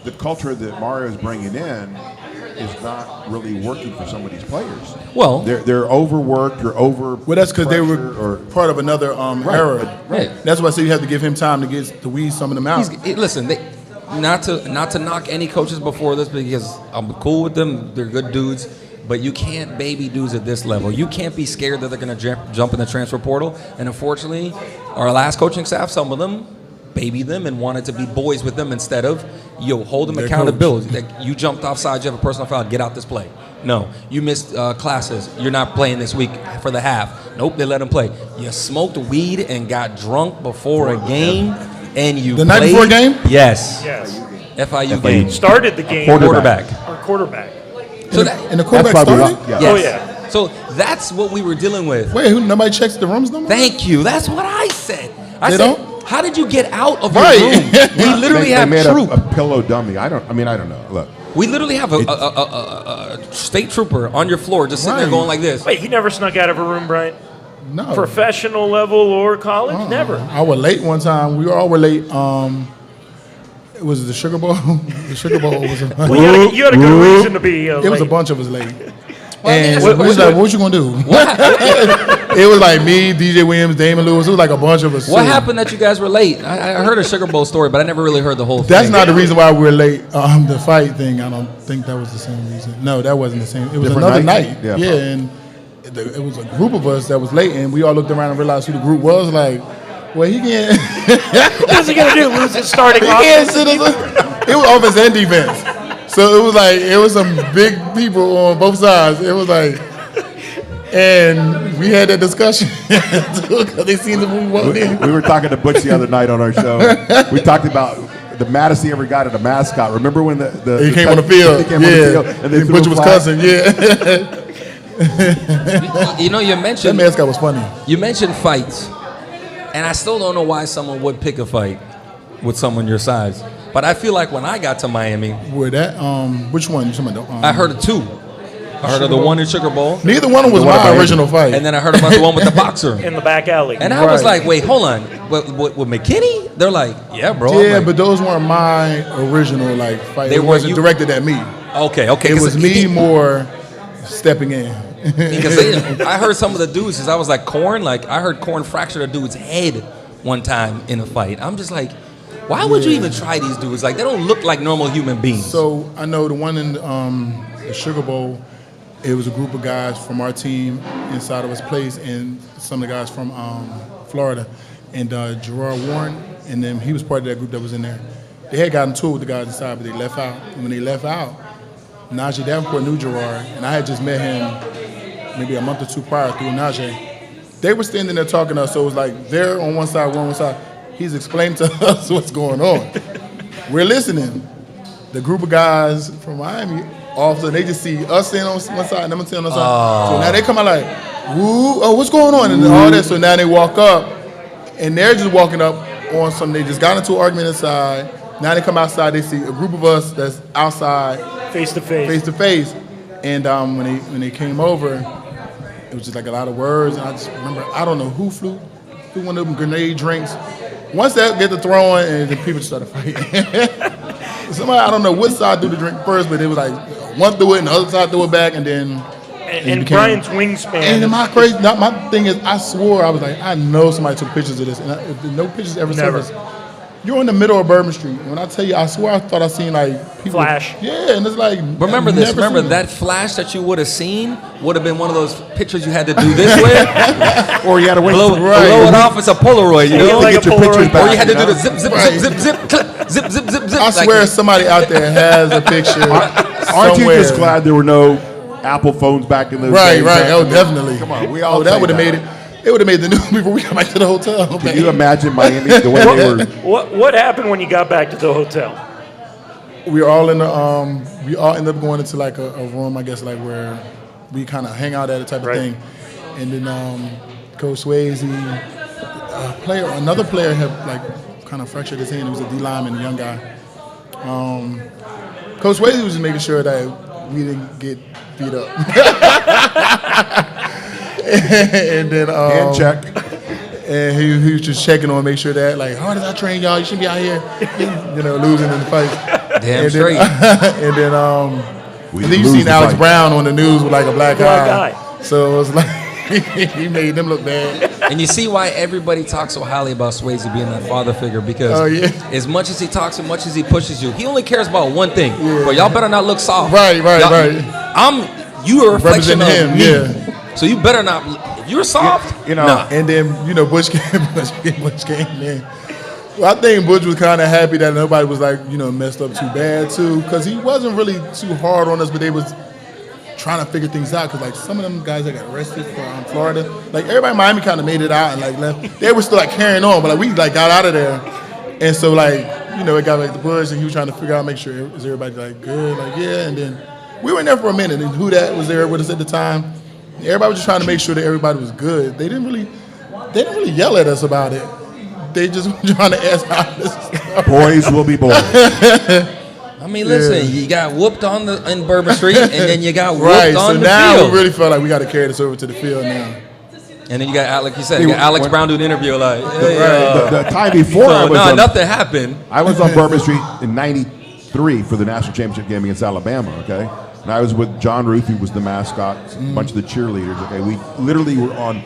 the culture that Mario is bringing in is not really working for some of these players. Well, they're overworked. You're over. Well, that's because they were part of another era. Right. That's why I say you have to give him time to weed some of them out. Listen, not to knock any coaches before this because I'm cool with them. They're good dudes. But you can't baby dudes at this level. You can't be scared that they're going to jump in the transfer portal. And unfortunately, our last coaching staff, some of them baby them and wanted to be boys with them instead of, hold them accountability. Like, you jumped offside, you have a personal foul, get out this play. No, you missed classes. You're not playing this week for the half. Nope, they let them play. You smoked weed and got drunk before a game, and you the night before a game? Yes. FIU game. Started the game. Quarterback. Our quarterback. So and the quarterback started? Yes. Oh, yeah. So that's what we were dealing with. Wait, nobody checks the rooms no more? Thank you. That's what I said. They don't? How did you get out of Right. your room? We literally they have made troop. a pillow dummy. I don't know. Look. We literally have a state trooper on your floor just sitting there Right. going like this. Wait, he never snuck out of a room, Bryant? No. Professional level or college? Never. I was late one time. We all were late. It was the Sugar Bowl. The Sugar Bowl was Well, you had a good reason to be it was late. a bunch of us late. Well, And what- we was like, what you gonna do? It was like me, DJ Williams, Damon Lewis. It was like a bunch of us. What sitting. happened that you guys were late? I heard a Sugar Bowl story, but I never really heard the whole That's thing. not the reason why we were late. The fight thing, I don't think that was the same reason. No, that wasn't the same. It was Different another night? night. Yeah, Yeah, and it was a group of us that was late, and we all looked around and realized who the group was. Like, well, he can't. What's he gonna do? Lose his starting He can't offense? sit us. It was offense and defense. So it was like it was some big people on both sides. It was like, and we had that discussion because they seen the movie walked in. We were talking to Butch the other night on our show. We talked about the maddest he ever got at a mascot. Remember when He came on the field. He came on the field and they And threw Butch a was flag? cussing. Yeah, You know, you that mentioned mascot was funny. fights, and I still don't know why someone would pick a fight with someone your size. But I feel like when I got to Miami, Where that? Which one? You talking about? I heard of two. I heard of the one in Sugar Bowl, Neither one was one my about original fight. and then I heard about the one with the boxer. In the back alley. And I was Right. like, wait, hold on. With McKinnie? They're like, yeah, bro. I'm yeah, like, but those weren't my original like fight. They It weren't wasn't you- directed at me. okay. It 'cause was me more stepping in. Because I heard some of the dudes, because I was like, Corn, like, I heard Corn fracture a dude's head one time in a fight. I'm just like, why would you even try these dudes? Like, they don't look like normal human beings. So I know the one in the Sugar Bowl, it was a group of guys from our team inside of his place, and some of the guys from Florida, and Gerard Warren, and then he was part of that group that was in there. They had gotten into it with the guys inside, but they left out. And when they left out, Najee Davenport knew Gerard, and I had just met him maybe a month or two prior through Najee. They were standing there talking to us, so it was like they're on one side, we're on one side. He's explaining to us what's going on. We're listening. The group of guys from Miami, all of a sudden they just see us standing on one side and them standing on the side. So now they come out like, woo, oh, what's going on? And all that. So now they walk up, and they're just walking up on something. They just got into an argument inside. Now they come outside, they see a group of us that's outside, Face to face. face to face. And when they came over, it was just like a lot of words. And I just remember, I don't know who threw one of them grenade drinks. Once that get to throwing, and the people just started fighting. Somebody, I don't know what side threw the drink first, but it was like one threw it and the other side threw it back, and then. And became- Bryant's wingspan. And my crazy, my thing is, I swore I was like, I know somebody took pictures of this, and no pictures ever Never. surfaced. You're in the middle of Bourbon Street. When I tell you, I swear I thought I seen like people. Flash. Yeah, and it's like. Remember I've this. never Remember seen that flash that you would have seen would have been one of those pictures you had to do this with, Or you had to wait blow, for blow it off as a Polaroid, you know? like get a your pictures Polaroid. back. Or you had to do know? the zip, zip, Right. zip, zip, zip, clip, zip, zip, zip, zip. I swear Like, somebody out there has a picture. Aren't you just somewhere. glad there were no Apple phones back in those Right, days? right. man? Oh, definitely. Come on, we all Oh, that say would have made it. It would have made the news before we got back to the hotel. Can you imagine Miami the way they were? What happened when you got back to the hotel? We were all in the. We all ended up going into like a room, I guess, like where we kind of hang out at, a type of Right. thing. And then Coach Swayze, another player had like kind of fractured his hand. He was a D lineman, a young guy. Coach Swayze was just making sure that we didn't get beat up. And then Hand check. and he was just checking on, make sure that like, how did I train y'all? You shouldn't be out here, losing in the fight. damn And straight. and then We and then you lose seen the Alex fight. Brown on the news with like a black Black eye. So it was like he made them look bad. And you see why everybody talks so highly about Swayze being that father figure, because Oh, yeah. as much as he talks, as much as he pushes you, he only cares about one thing. But y'all better not look soft. Right, Y'all- right. You a reflection Representing of him, me. yeah. So you better not. If you're soft, You know, nah. And then Butch came in. Well, I think Butch was kind of happy that nobody was like messed up too bad too, because he wasn't really too hard on us, but they was trying to figure things out, because like some of them guys that got arrested from Florida, like everybody in Miami kind of made it out and like left. They were still like carrying on, but like we like got out of there, and so like it got back to Bush, and he was trying to figure out, make sure is everybody like good, like yeah, and then we were in there for a minute, and who that was there with us at the time. Everybody was just trying to make sure that everybody was good. They didn't really yell at us about it. They just were trying to ask how this stuff. boys will be boys. I mean, listen, you got whooped in Bourbon Street, and then you got whooped Right, on so the now field. we really felt like we got to carry this over to the field now. And then you got, like you said, you got Alex Brown do an interview like, hey, the time before so, nothing happened. I was on Bourbon Street in '93 for the national championship game against Alabama. Okay, and I was with John Ruth, who was the mascot, a bunch of the cheerleaders. Okay, we literally were on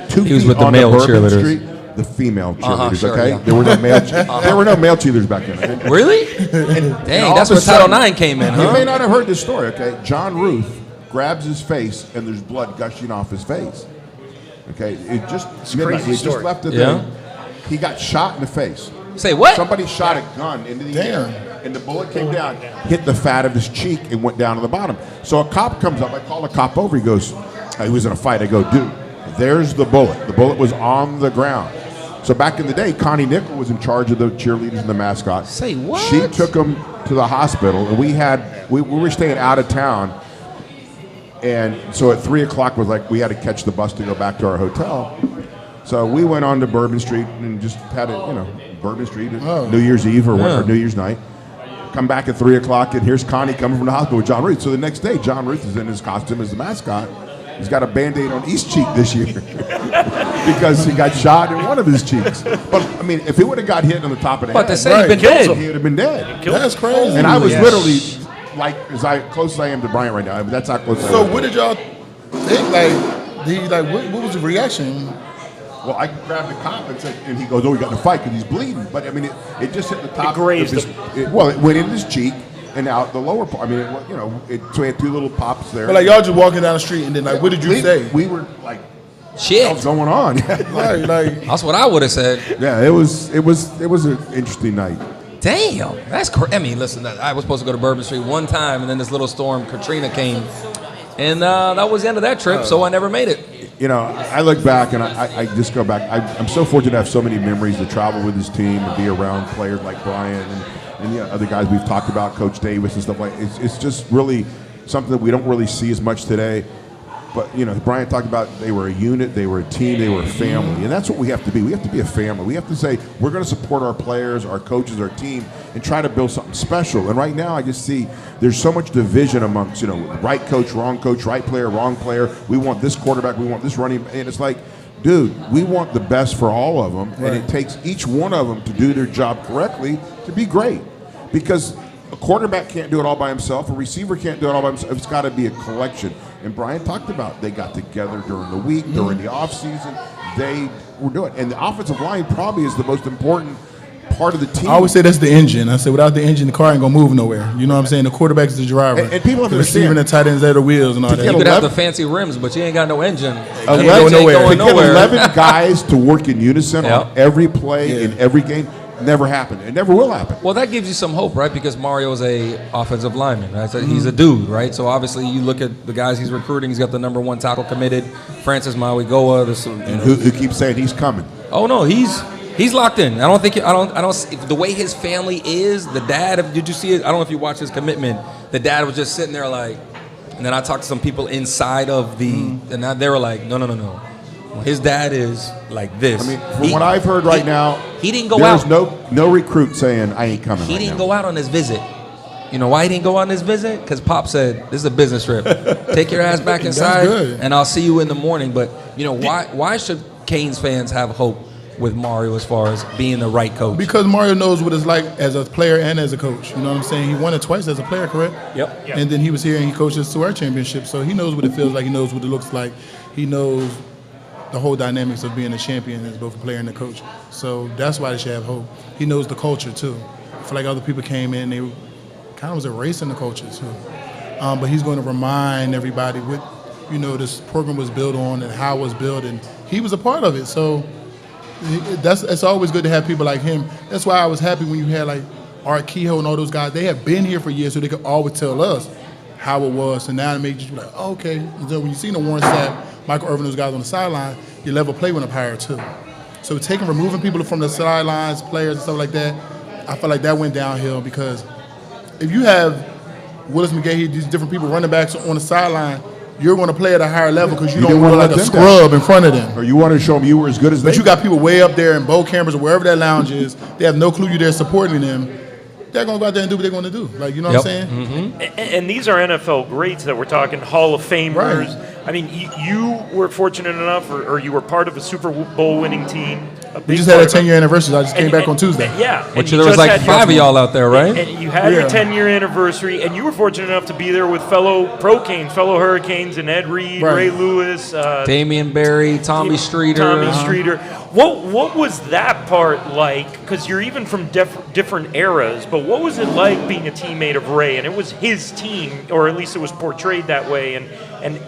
2 He was feet with the on male Bourbon cheerleaders. Street. The female cheerleaders. Sure, okay, yeah. there were no male. There were no male cheerleaders back then. Okay? Really? Dang, that's where Title IX came in, You may huh? not have heard this story. Okay, John Ruth grabs his face, and there's blood gushing off his face. Okay, it just midnight. crazy He story. just left it Yeah. there. He got shot in the face. Say what? Somebody shot a gun into the air, and the bullet came down, hit the fat of his cheek, and went down to the bottom. So a cop comes up. I call a cop over. He goes, he was in a fight. I go, dude, there's the bullet. The bullet was on the ground. So back in the day, Connie Nickel was in charge of the cheerleaders and the mascot. Say what? She took him to the hospital, and we were staying out of town. And so at 3 o'clock was like we had to catch the bus to go back to our hotel. So we went on to Bourbon Street and just had Bourbon Street at New Year's Eve or New Year's night. Come back at 3 o'clock, and here's Connie coming from the hospital with John Ruth. So the next day, John Ruth is in his costume as the mascot. He's got a Band-Aid on each cheek this year because he got shot in one of his cheeks. But, I mean, if he would have got hit on the top of the But head, they say he's been dead. he would have been dead. That's crazy. And I was Yeah. literally, like, close as I am to Bryant right now. That's how close I So am. what did y'all think? What was the reaction? Well, I grabbed the cop and said, and he goes, "Oh, we got in a fight because he's bleeding." But I mean, it just hit the top. grazed of his, well, it went in his cheek and out the lower part. I mean, so he had 2 little pops there. But like y'all just walking down the street and then what did you say? We were like, Shit. "What's going on?" Like That's what I would have said. Yeah, it was an interesting night. Damn, that's crazy. I mean, listen, I was supposed to go to Bourbon Street one time, and then this little storm, Katrina, came. And that was the end of that trip, so I never made it. I look back and I just go back. I'm so fortunate to have so many memories to travel with this team and be around players like Bryant and other guys we've talked about, Coach Davis and stuff like that. It's just really something that we don't really see as much today. But, Bryant talked about they were a unit, they were a team, they were a family. And that's what we have to be. We have to be a family. We have to say we're going to support our players, our coaches, our team, and try to build something special. And right now I just see there's so much division amongst, right coach, right player, wrong player. We want this quarterback, we want this running. And it's like, dude, we want the best for all of them. Right. And it takes each one of them to do their job correctly to be great. Because a quarterback can't do it all by himself. A receiver can't do it all by himself. It's got to be a collection. And Brian talked about they got together during the week, during the offseason. They were doing it. And the offensive line probably is the most important part of the team. I always say that's the engine. I say without the engine, the car ain't gonna move nowhere. You know what I'm saying? The quarterback's the driver. And people have to the receiver and the understand. tight ends are the wheels and all that. You could have 11 the fancy rims, but you ain't got no engine. Ain't That going engine ain't nowhere. going To get nowhere. 11 guys to work in unison Yeah. on every play in every game never happened. It never will happen. Well, that gives you some hope, right? Because Mario is a offensive lineman, right? So he's a dude, right? So obviously, you look at the guys he's recruiting. He's got the number 1 tackle committed, Francis Mauigoa. And who keeps saying he's coming? Oh no, he's locked in. I don't. The way his family is, the dad. Did you see it? I don't know if you watched his commitment. The dad was just sitting there like, and then I talked to some people inside of the, and they were like, no. His dad is like this. I mean, from what I've heard right now, he didn't go there's out. no recruit saying I ain't coming. He didn't go out on his visit. You know why he didn't go on his visit? Because Pop said, this is a business trip. Take your ass back inside, good. and I'll see you in the morning. But, why should Canes fans have hope with Mario as far as being the right coach? Because Mario knows what it's like as a player and as a coach. You know what I'm saying? He won it twice as a player, correct? Yep. And then he was here and he coached us to our championship. So he knows what it feels like. He knows what it looks like. He knows the whole dynamics of being a champion as both a player and a coach. So that's why they should have hope. He knows the culture too. I feel like other people came in, they kind of was erasing the culture too. But he's going to remind everybody what this program was built on and how it was built, and he was a part of it. So it's always good to have people like him. That's why I was happy when you had like Art Kehoe and all those guys. They have been here for years, so they could always tell us how it was. And now it makes you like, oh, okay. So when you see the Warren Sapp, Michael Irvin, those guys on the sideline, your level of play went up higher too. So removing people from the sidelines, players and stuff like that, I feel like that went downhill because if you have Willis McGahee, these different people, running backs on the sideline, you're going to play at a higher level because you don't want to like a scrub in front of them. Or you want to show them you were as good as they. But you got people way up there in Bo Campers or wherever that lounge is. They have no clue you're there supporting them. They're going to go out there and do what they're going to do. Like, you know what I'm saying? And these are NFL greats that we're talking, Hall of Famers. Right. I mean, you were fortunate enough, or you were part of a Super Bowl winning team. We just had a 10-year anniversary. I just came back on Tuesday. Yeah. Which there was like 5 of y'all out there, right? And you had your 10-year anniversary, and you were fortunate enough to be there with fellow Pro-Canes, fellow Hurricanes, and Ed Reed, Ray Lewis, Damian Barry, Tommy Streeter. What was that part like? Because you're even from different eras, but what was it like being a teammate of Ray? And it was his team, or at least it was portrayed that way, and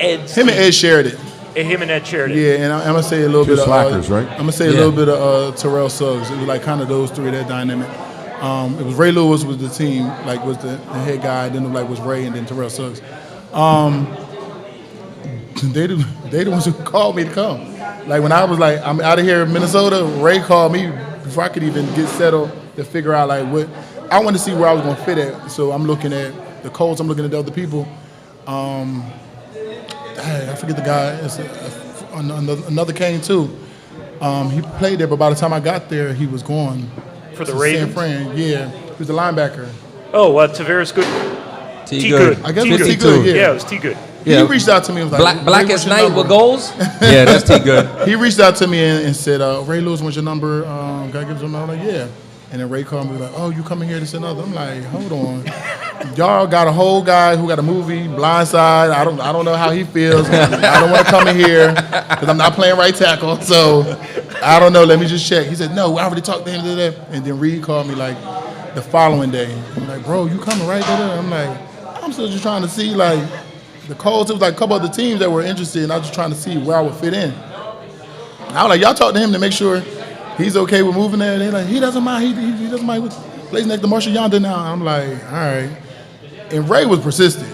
Ed's Him and Ed shared it. Him and Ed shared it. Yeah, and I'm gonna say a little bit of slackers, right? I'm gonna say a little bit of Terrell Suggs. It was like kind of those three, that dynamic. It was Ray Lewis was the team, like was the head guy. Then like was Ray, and then Terrell Suggs. They the ones who called me to come. Like when I was like, I'm out of here in Minnesota, Ray called me before I could even get settled to figure out like what I wanted to see where I was gonna fit at. So I'm looking at the Colts. I'm looking at the other people. I forget the guy. It's another Cane too. He played there, but by the time I got there, he was gone. For the Ravens? San Fran, yeah. He was the linebacker. Oh, Tavares Good? T. Good. I guess it was T. Good, yeah. Yeah, it was T. Good. He reached out to me and was like, Blackest Night with goals? Yeah, that's T. Good. He reached out to me and said, Ray Lewis wants your number. Guy gives him. I'm like, yeah. And then Ray called me like, oh, you coming here to say another? I'm like, hold on. Y'all got a whole guy who got a movie, Blindside. I don't know how he feels. I don't want to come in here because I'm not playing right tackle. So I don't know. Let me just check. He said, no, I already talked to him today. And then Reed called me like the following day. I'm like, bro, you coming right there? I'm like, I'm still just trying to see like the Colts. It was like a couple other teams that were interested, and I was just trying to see where I would fit in. I was like, y'all talk to him to make sure he's okay with moving there. They're like, he doesn't mind. He doesn't mind with plays next to Marshall Yonder now. I'm like, all right. And Ray was persistent.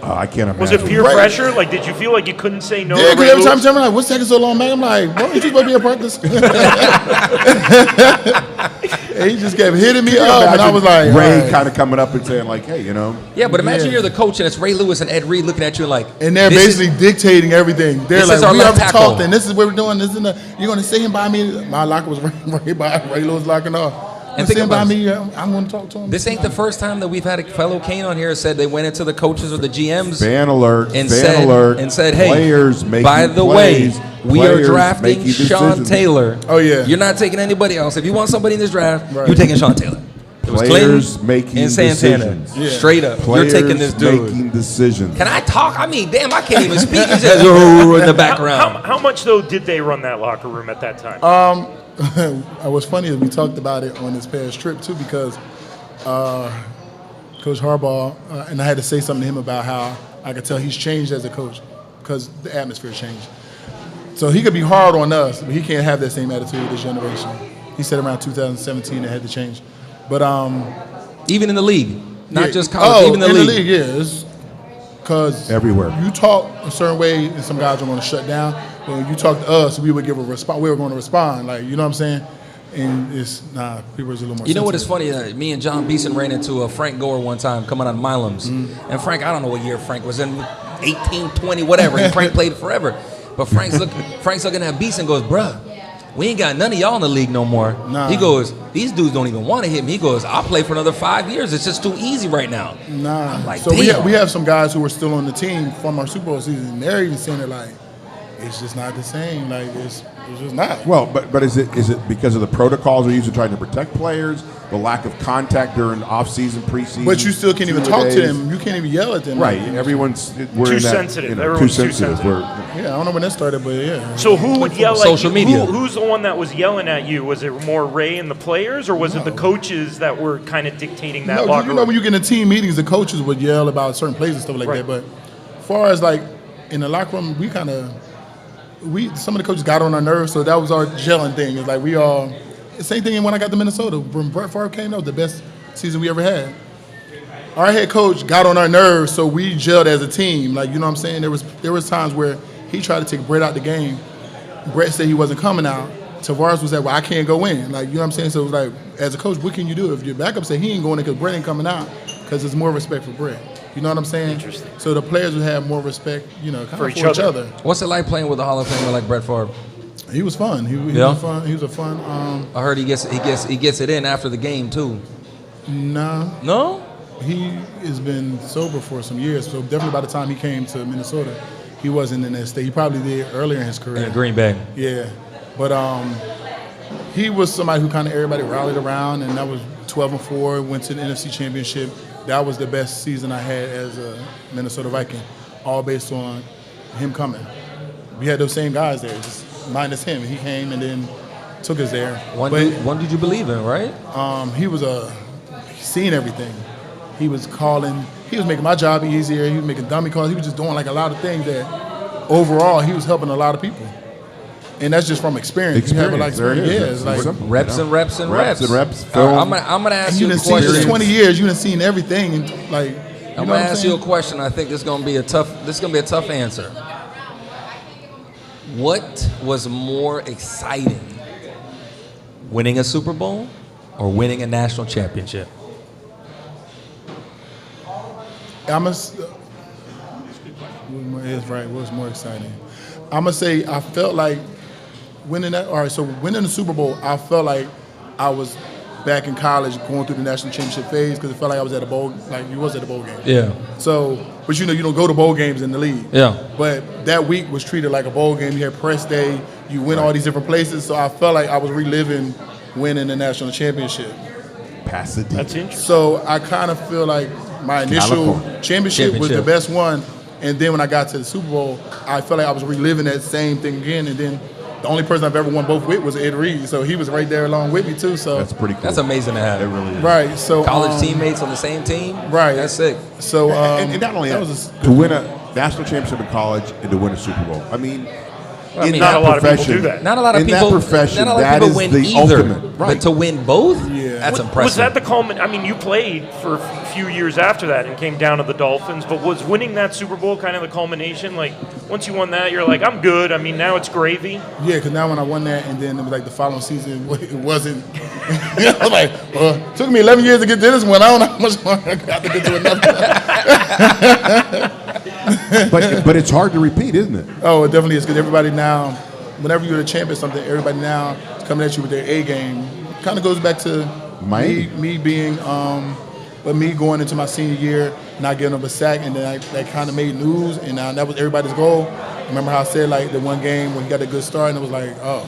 I can't imagine. Was it peer pressure? Like, did you feel like you couldn't say no? Yeah, because every time you tell me like, what's taking so long, man? I'm like, bro, you just supposed to be at practice. And he just kept hitting me up, and I was like, Ray kind of coming up and saying like, hey, you know. Yeah, but imagine you're the coach and it's Ray Lewis and Ed Reed looking at you like. And they're basically dictating everything. They're like, we already talked, and this is what we're doing. This is you're going to sit him by me. My locker was Ray Lewis locking off. And think about me. I'm going to talk to him. This ain't the first time that we've had a fellow Cane on here said they went into the coaches or the GMs. Fan alert. And said, hey, players by the way, we are drafting Sean Taylor. Oh, yeah. You're not taking anybody else. If you want somebody in this draft, you're taking Sean Taylor. It was Players Clinton making and Santana. decisions. Yeah. Straight up. Players you're taking this dude. making decisions. Can I talk? I mean, damn, I can't even speak. It's just in the background. How much, though, did they run that locker room at that time? What's funny is we talked about it on this past trip too, because Coach Harbaugh and I had to say something to him about how I could tell he's changed as a coach because the atmosphere changed. So he could be hard on us, but he can't have that same attitude with this generation. He said around 2017 it had to change, but even in the league, not just college, even in the league. Yeah, because everywhere you talk a certain way, and some guys are going to shut down. When you talk to us, we would give a response. We were going to respond, like, you know what I'm saying? And it's people is a little more. You know what is funny? Me and John Beeson ran into Frank Gore one time coming out of Milam's, and Frank, I don't know what year Frank was in, 18, 20, whatever. And Frank played forever, but Frank's looking at Beeson, goes, bruh, we ain't got none of y'all in the league no more. Nah. He goes, these dudes don't even want to hit me. He goes, I'll play for another 5 years. It's just too easy right now. Nah. I'm like, so we have some guys who are still on the team from our Super Bowl season, and they're even saying it like, it's just not the same. Like it's just not. Well, but is it because of the protocols they're using trying to protect players, the lack of contact during off-season, preseason? But you still can't even talk to them. You can't even yell at them. Right. Everyone's too sensitive. Everyone's too sensitive. Yeah, I don't know when that started, but yeah. So who would yell at social media? Who's the one that was yelling at you? Was it more Ray and the players, or was it the coaches that were kind of dictating that locker room? You know, when you get in team meetings, the coaches would yell about certain plays and stuff like that. But as far as like in the locker room, some of the coaches got on our nerves, so that was our gelling thing. It's like the same thing when I got to Minnesota. When Brett Favre came, that was the best season we ever had. Our head coach got on our nerves, so we gelled as a team. Like, you know what I'm saying? There was times where he tried to take Brett out the game. Brett said he wasn't coming out. Tavares was like, well, I can't go in. Like, you know what I'm saying? So it was like, as a coach, what can you do? If your backup said he ain't going in because Brett ain't coming out, because there's more respect for Brett. You know what I'm saying? Interesting. So the players would have more respect, for each other. What's it like playing with a Hall of Famer like Brett Favre? He was fun. He was fun. He was a fun. I heard he gets it in after the game too. No. He has been sober for some years. So definitely by the time he came to Minnesota, he wasn't in that state. He probably did earlier in his career. In Green Bay. Yeah, but he was somebody who kind of everybody rallied around, and that was 12-4. Went to the NFC Championship. That was the best season I had as a Minnesota Viking, all based on him coming. We had those same guys there, just minus him. He came and then took us there. One did you believe in, right? He was seeing everything. He was calling. He was making my job easier. He was making dummy calls. He was just doing like a lot of things that overall he was helping a lot of people. And that's just from experience. You have Experience. There it is. Yeah, it's like Simple, Reps and reps and reps. Film. I'm gonna ask you a you've seen this question. 20 years. You done seen everything. And like, I'm gonna ask you a question. I think this is gonna be a tough answer. What was more exciting, winning a Super Bowl or winning a national championship? What's more exciting? I'm gonna say I felt like winning that. All right, so winning the Super Bowl, I felt like I was back in college going through the national championship phase because it felt like I was at a bowl, like you was at a bowl game. Yeah. So, but you don't go to bowl games in the league. Yeah. But that week was treated like a bowl game. You had press day. You went all these different places. So I felt like I was reliving winning the national championship. Pasadena. That's interesting. So I kind of feel like my initial championship was the best one. And then when I got to the Super Bowl, I felt like I was reliving that same thing again. And then the only person I've ever won both with was Ed Reed. So he was right there along with me too. So That's pretty cool. That's amazing to have. It really is. right. So College teammates on the same team. Right. That's sick. So And not only that, to win a national championship in college and to win a Super Bowl. I mean, in not that a lot of people profession, do that. Not a lot of in people. that profession, not a lot that of is people win the either. ultimate. Right. But to win both, Yeah. that's Was impressive. that the culmination? I mean, you played for a few years after that and came down to the Dolphins, but was winning that Super Bowl kind of the culmination? Like, once you won that, you're like, I'm good. I mean, now it's gravy. yeah, because now when I won that, and then it was like the following season, it wasn't. I was like, well, it took me 11 years to get to this one. I don't know how much longer I got to get to another. but it's hard to repeat, isn't it? Oh, it definitely is, because everybody now, whenever you're the champion of something, everybody now is coming at you with their A game. Kind of goes back to me being, but me going into my senior year, not getting up a sack, and then that kind of made news, and that was everybody's goal. Remember how I said, like, the one game when he got a good start, and it was like, oh,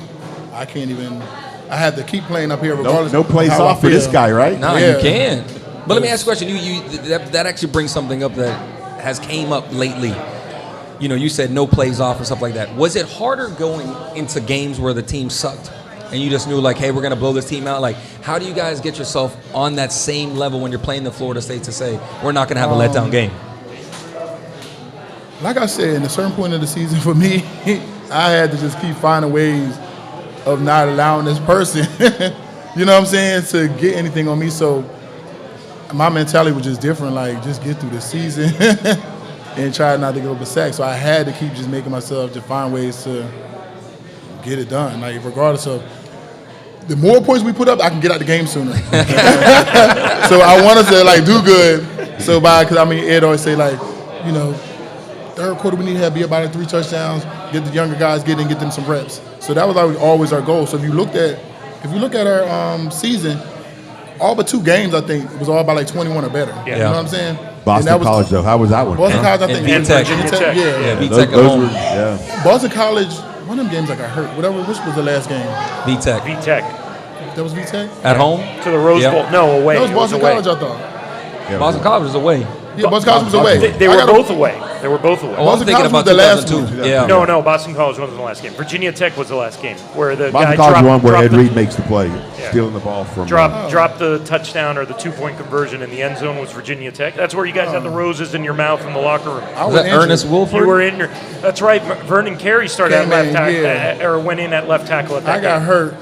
I can't even, I have to keep playing up here regardless. No plays of how off I for this feel. guy, right? No, Yeah. you can. But let me ask you a question. That actually brings something up that has came up lately. You know, you said no plays off and stuff like that. Was it harder going into games where the team sucked and you just knew, like, hey, we're going to blow this team out? Like, how do you guys get yourself on that same level when you're playing the Florida State to say, we're not going to have a letdown game? Like I said, in a certain point of the season for me, I had to just keep finding ways of not allowing this person, you know what I'm saying, to get anything on me. So my mentality was just different, like, just get through the season and try not to give up a sack. So I had to keep just making myself just find ways to get it done. Like, regardless of, the more points we put up, I can get out the game sooner. So I wanted to, like, do good. So because I mean, Ed always say, like, you know, third quarter we need to be about 3 touchdowns, get the younger guys get them some reps. So that was always our goal. So if you look at our season, all but 2 games, I think, it was all about like 21 or better. Yeah. You know what I'm saying? Boston College, though, how was that one? Boston College, I think. And VTech. Virginia Tech. Yeah. VTech at those home. were, yeah. Boston College, one of them games I got hurt. Which was the last game? VTech. VTech. That was VTech? At home? To the Rose Bowl. No, away. That was It Boston away. College, I thought. Yeah, Boston College was away. Yeah, Boston College was away. They were both away. They were both away. Oh, I'm Boston thinking College about was the last 2002. one. Yeah. No, Boston College wasn't the last game. Virginia Tech was the last game where the Boston guy College one where Ed dropped Reed makes the play, stealing the ball from dropped the touchdown or the 2-point conversion in the end zone was Virginia Tech. That's where you guys had the roses in your mouth in the locker room. I Was that injured. Ernest Wolford? You were in your. That's right. Vernon Carey started Came at left in, tackle yeah. or went in at left tackle at that I got game. hurt.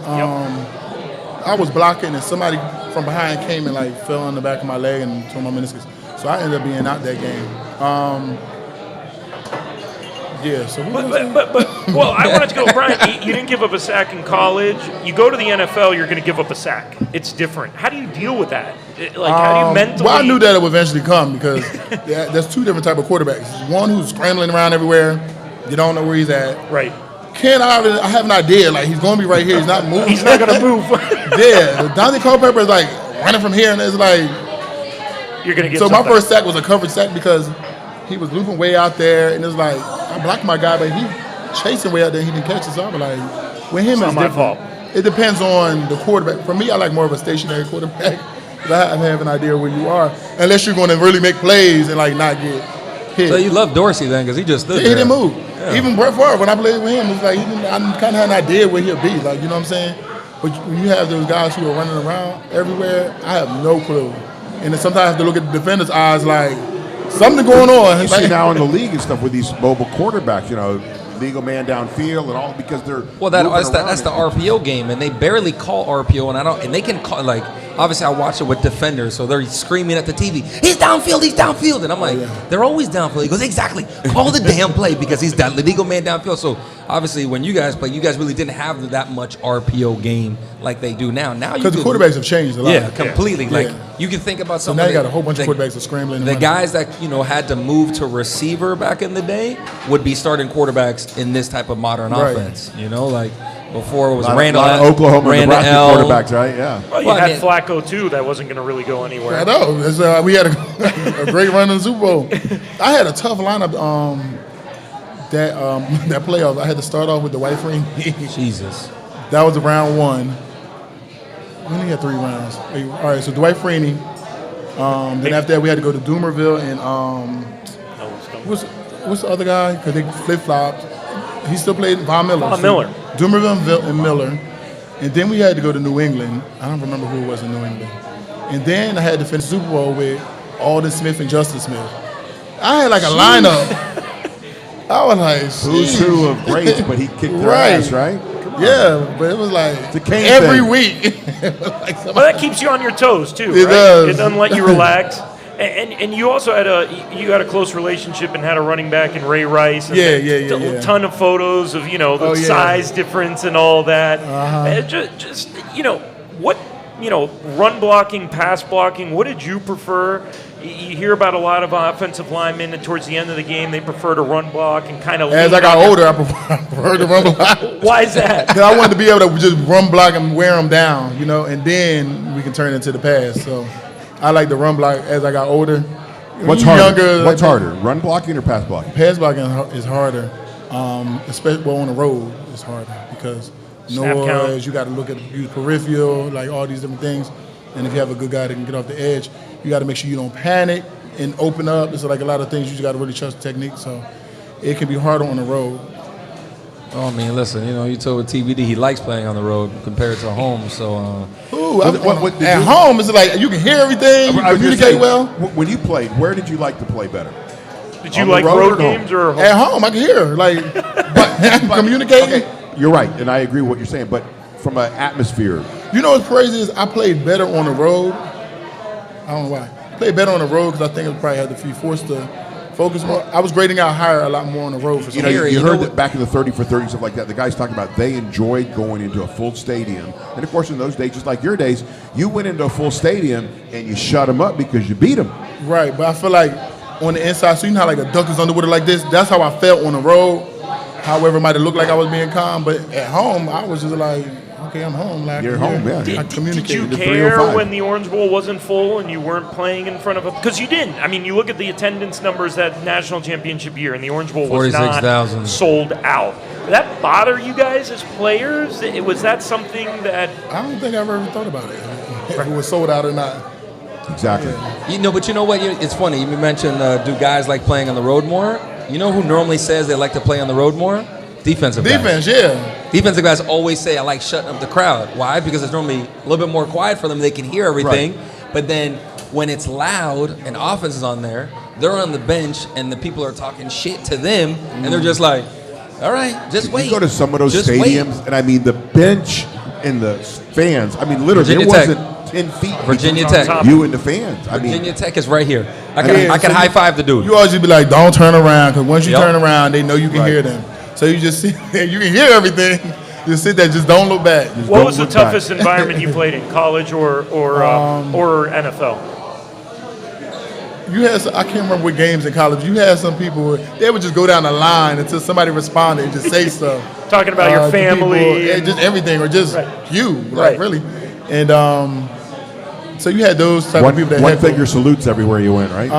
I was blocking, and somebody from behind came and like fell on the back of my leg and tore my meniscus. So I ended up being out that game. Yeah. So what was I But well, I wanted to go, Bryant. You didn't give up a sack in college. You go to the NFL, you're going to give up a sack. It's different. How do you deal with that? Like, how do you mentally? Well, I knew that it would eventually come because there's 2 different type of quarterbacks. One who's scrambling around everywhere. You don't know where he's at. Right. I have an idea. Like, he's going to be right here. He's not moving. He's not going to move. Yeah. Dante Culpepper is like running from here, and it's like. You're going to get So my something. first sack was a covered sack because he was looping way out there, and it's like, I'm blocked my guy, but he chasing way out there. He didn't catch it. So I was like, with him, it's not my different. fault. It depends on the quarterback. For me, I like more of a stationary quarterback. I have an idea where you are, unless you're going to really make plays and like not get hit. So you love Dorsey then, because he just stood He there. didn't move. Yeah. Even Brett Favre, when I played with him, it was like I kind of had an idea where he'll be. Like, you know what I'm saying? But when you have those guys who are running around everywhere, I have no clue. And then sometimes I have to look at the defender's eyes like, something going on. You see now in the league and stuff with these mobile quarterbacks, legal man downfield and all because they're that's the RPO game, and they barely call RPO, and they can call like obviously I watch it with defenders, so they're screaming at the TV, he's downfield, and I'm like, they're always downfield. He goes, exactly, call the damn play because he's the legal man downfield. So obviously when you guys play, you guys really didn't have that much RPO game like they do now. Now because the quarterbacks have changed a lot. Yeah, completely. Yeah. Like you can think about So something. now you got a whole bunch of quarterbacks that scrambling. The guys that had to move to receiver back in the day would be starting quarterbacks in this type of modern offense. Like before it was Randall, Oklahoma, Randall Nebraska L. quarterbacks, right? Yeah. Well, you had Flacco too. That wasn't going to really go anywhere. I know. We had a great run in the Super Bowl. I had a tough lineup. That playoff, I had to start off with the White Frame. Jesus. That was round one. We only had 3 rounds. All right, so Dwight Freeney. Then after that, we had to go to Doomerville and what's the other guy? Because they flip-flopped. He still played Von Miller. Doomerville and Miller. And then we had to go to New England. I don't remember who it was in New England. And then I had to finish the Super Bowl with Alden Smith and Justin Smith. I had like a lineup. I was like, who's who of greats, but he kicked their ass, right? Yeah, but it was like every week. Well, that keeps you on your toes too, It right? does. It doesn't let you relax. And you also had a close relationship and had a running back in Ray Rice. And a ton of photos of the size difference and all that. Just what run blocking, pass blocking. What did you prefer? You hear about a lot of offensive linemen, and towards the end of the game, they prefer to run block and kind of. As I got older, I preferred to run block. Why is that? Because I wanted to be able to just run block and wear them down, and then we can turn into the pass. So I like the run block as I got older. What's harder? What's harder, run blocking or pass blocking? Pass blocking is harder, especially on the road. It's harder because noise. You got to use peripheral, like all these different things. And if you have a good guy that can get off the edge, you got to make sure you don't panic and open up. There's like a lot of things you just got to really trust the technique. So it can be harder on the road. Oh, man, listen, you told TVD he likes playing on the road compared to home, so... At home, it's like you can hear everything, you communicate well. When you played, where did you like to play better? Did you like road games or home? At home, I can hear, but communicating. Okay, you're right, and I agree with what you're saying, but from an atmosphere... You know what's crazy is I played better on the road. I don't know why. I played better on the road because I think I probably had to be forced to focus more. I was grading out higher a lot more on the road for some reason. You heard that back in the 30 for 30, stuff like that, the guys talking about they enjoyed going into a full stadium. And, of course, in those days, just like your days, you went into a full stadium and you shut them up because you beat them. Right, but I feel like on the inside, so you know how like a duck is underwater like this? That's how I felt on the road. However, it might have looked like I was being calm, but at home, I was just like, okay, I'm home. Like, you're home, yeah. Did you care when the Orange Bowl wasn't full and you weren't playing in front of a... Because you didn't. I mean, you look at the attendance numbers that national championship year, and the Orange Bowl was not sold out. Did that bother you guys as players? Was that something that... I don't think I've ever thought about it, if it was sold out or not. Exactly. Yeah. But you know what? It's funny. You mentioned do guys like playing on the road more? You know who normally says they like to play on the road more? Defensive guys. Defensive guys always say, I like shutting up the crowd. Why? Because it's normally a little bit more quiet for them. They can hear everything. Right. But then when it's loud and offense is on there, they're on the bench and the people are talking shit to them. And they're just like, all right, just wait. You go to some of those stadiums, and I mean, the bench and the fans, I mean, literally, Virginia it Tech. wasn't 10 feet. Virginia Tech. You and the fans. Virginia Tech is right here. I can high five the dude. You always just be like, don't turn around, because once you turn around, they know you can hear them. So you just sit there, you can hear everything. Just sit there, just don't look back. What was the toughest environment you played in, college or NFL? You had, I can't remember what games in college. You had some people, they would just go down the line until somebody responded and just say stuff. Talking about your family. People, just everything, or just you, really. And so you had those type of people that one-figure salutes everywhere you went, right?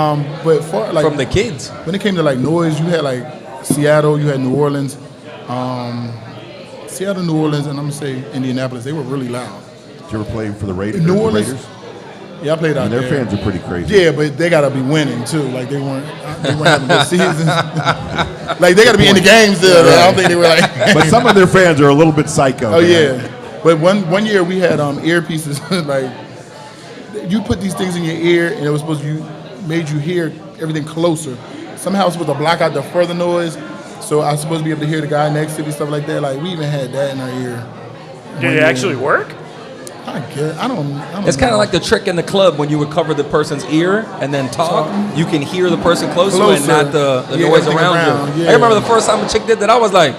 But for, like, from the kids. When it came to like noise, you had like Seattle, you had New Orleans. Seattle, New Orleans, and I'm going to say Indianapolis. They were really loud. Did you ever play for the Raiders? New Orleans. Raiders? Yeah, I played out Their there. fans are pretty crazy. Yeah, but they gotta be winning too. Like they weren't having good seasons. Like they gotta be in the games still. I don't think they were like. But some of their fans are a little bit psycho. Oh man. yeah, but one year we had earpieces. Like you put these things in your ear, and it was supposed to made you hear everything closer. Somehow it's supposed to block out the further noise. So I was supposed to be able to hear the guy next to me, stuff like that. Like we even had that in our ear. Did it actually work? I guess I don't It's kind know. of like the trick in the club when you would cover the person's ear and then talk. You can hear the person close to you and not the Yeah, noise everything around around, you. yeah. I remember the first time a chick did that, I was like,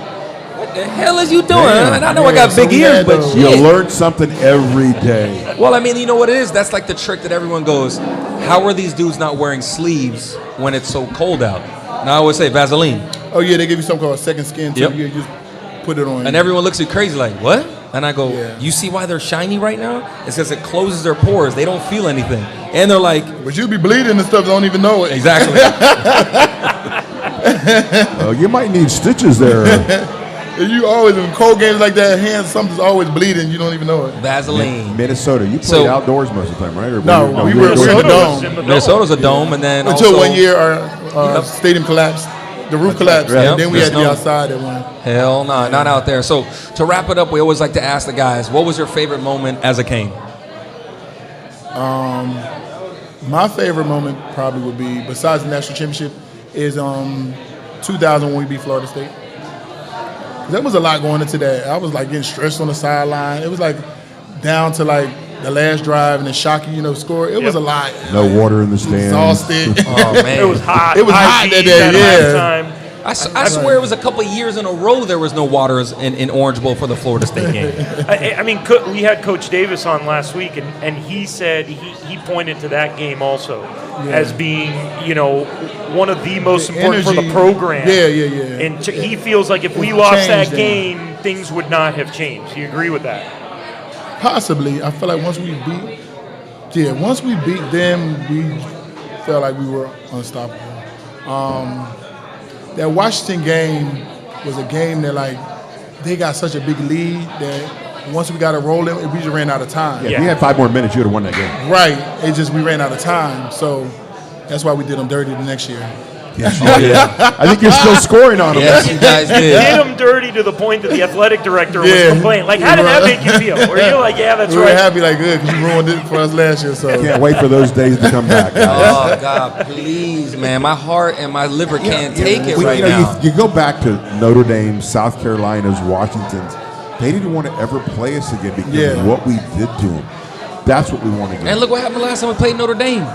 what the hell is you doing? Damn. And I know I Yeah, got so big we ears, had but those. You shit. learn something every day. Well, I mean, you know what it is? That's like the trick that everyone goes, how are these dudes not wearing sleeves when it's so cold out? And I always say Vaseline. Oh yeah, they give you something called second skin. Yep. So you just put it on. And everyone looks at you crazy like, what? And I go, Yeah. you see why they're shiny right now? It's because it closes their pores. They don't feel anything. And they're like, But you be bleeding and stuff, don't even know it. exactly. You might need stitches there. You always in cold games like that, hands something's always bleeding. You don't even know it. Vaseline. Minnesota. You played So- outdoors most of the time, right? Or No, were we you were indoors? in the Minnesota dome. was in the dome. Minnesota's a dome, and then Until also, one year our stadium collapsed. The roof collapsed, Yep. and then we There's had to be no- outside at one. hell no, not out there. So to wrap it up, we always like to ask the guys, what was your favorite moment as a Cane? My favorite moment probably would be, besides the national championship, is 2000 when we beat Florida State. There was a lot going into that. I was like getting stressed on the sideline. It was like down to like the last drive and then Shockey, score. It was a lot. No water in the stands. Exhausted. Oh, man. It was hot. It was High hot that heat day, at yeah. halftime. I swear it was a couple of years in a row there was no water in Orange Bowl for the Florida State game. I mean, we had Coach Davis on last week, and he said he pointed to that game also as being, one of the most important for the energy. program. Yeah. And he feels like if we lost that changed then. game, things would not have changed. Do you agree with that? Possibly. I feel like once we beat them, we felt like we were unstoppable. That Washington game was a game that they got such a big lead that once we got it rolling, we just ran out of time. Yeah, if you had 5 more minutes, you would have won that game. Right. It just we ran out of time. So that's why we did them dirty the next year. Yes, you did. I think you're still scoring on them. Yes, you guys Did did. him dirty to the point that the athletic director was Yeah. complaining. Like, how did that make you feel? Were you like, yeah, that's We were right? happy good because you ruined it for us last year. So Can't wait for those days to come back, guys. Oh, God, please, man. My heart and my liver can't take it Well, right now. You go back to Notre Dame, South Carolina's, Washington's. They didn't want to ever play us again because of what we did to them. That's what we want to do. And look what happened last time we played Notre Dame.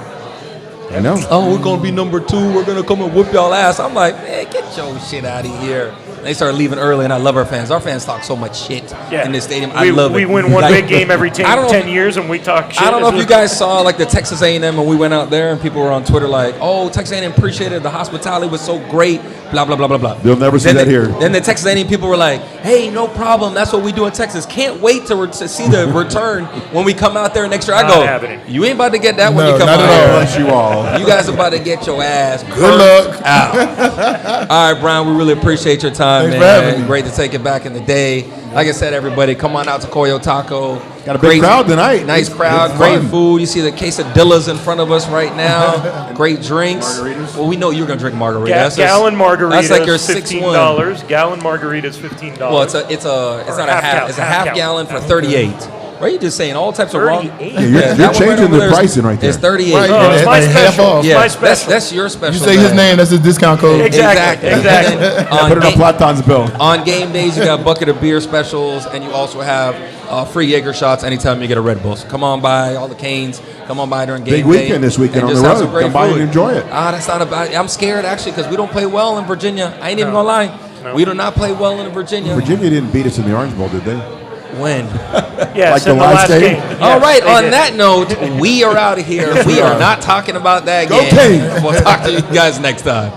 I know. Oh, we're going to be number 2. We're going to come and whoop y'all ass. I'm like, man, get your shit out of here. They started leaving early, and I love our fans. Our fans talk so much shit in this stadium. I love it. We win one Like, big game every 10 I don't know if- years, and we talk shit. I don't know if you guys saw like the Texas A&M when we went out there and people were on Twitter like, oh, Texas A&M appreciated the hospitality was so great, blah, blah, blah, blah, blah. They'll never see that here. Then the Texas A&M people were like, hey, no problem. That's what we do in Texas. Can't wait to see the return when we come out there next year. I Not go, happening. you ain't about to get that when No, you come not out at all. here. Bless you all. You guys are about to get your ass Good luck. out. All right, Brian, we really appreciate your time, Thanks man. for having me. Great to take it back in the day. Like I said, everybody, come on out to Coyo Taco. Got a big crowd tonight. Nice It's crowd, fun. great food. You see the quesadillas in front of us right now. Great drinks. Margaritas. Well, we know you're gonna drink margarita. That's just- Gallon margaritas. That's like your $15. 6-1. Gallon margaritas $15. Well, it's not a half. It's a half gallon for 38. Right? You're just saying all types of wrong. 38? Yeah, you're that one right changing over the there is- pricing right there. It's 38. Right, Oh, it's Yeah, my like half special. off. It's Yeah, my that's special. your special. You say his man. name, that's his discount code. Exactly. And then Put it on Platon's bill. on game days, you got bucket of beer specials, and you also have free Jaeger shots anytime you get a Red Bull. So come on by, all the Canes. Come on by during game Big day. weekend this weekend and on just the have road. some great Come by and food. enjoy it. That's not about. I'm scared actually because we don't play well in Virginia. I ain't even gonna lie. We do not play well in Virginia. Virginia didn't beat us in the Orange Bowl, did they? When? Yes, Like the in the last last game? game. All Yes, right. they On did. that note, we are out of here. We are not talking about that Go game. Canes. We'll talk to you guys next time.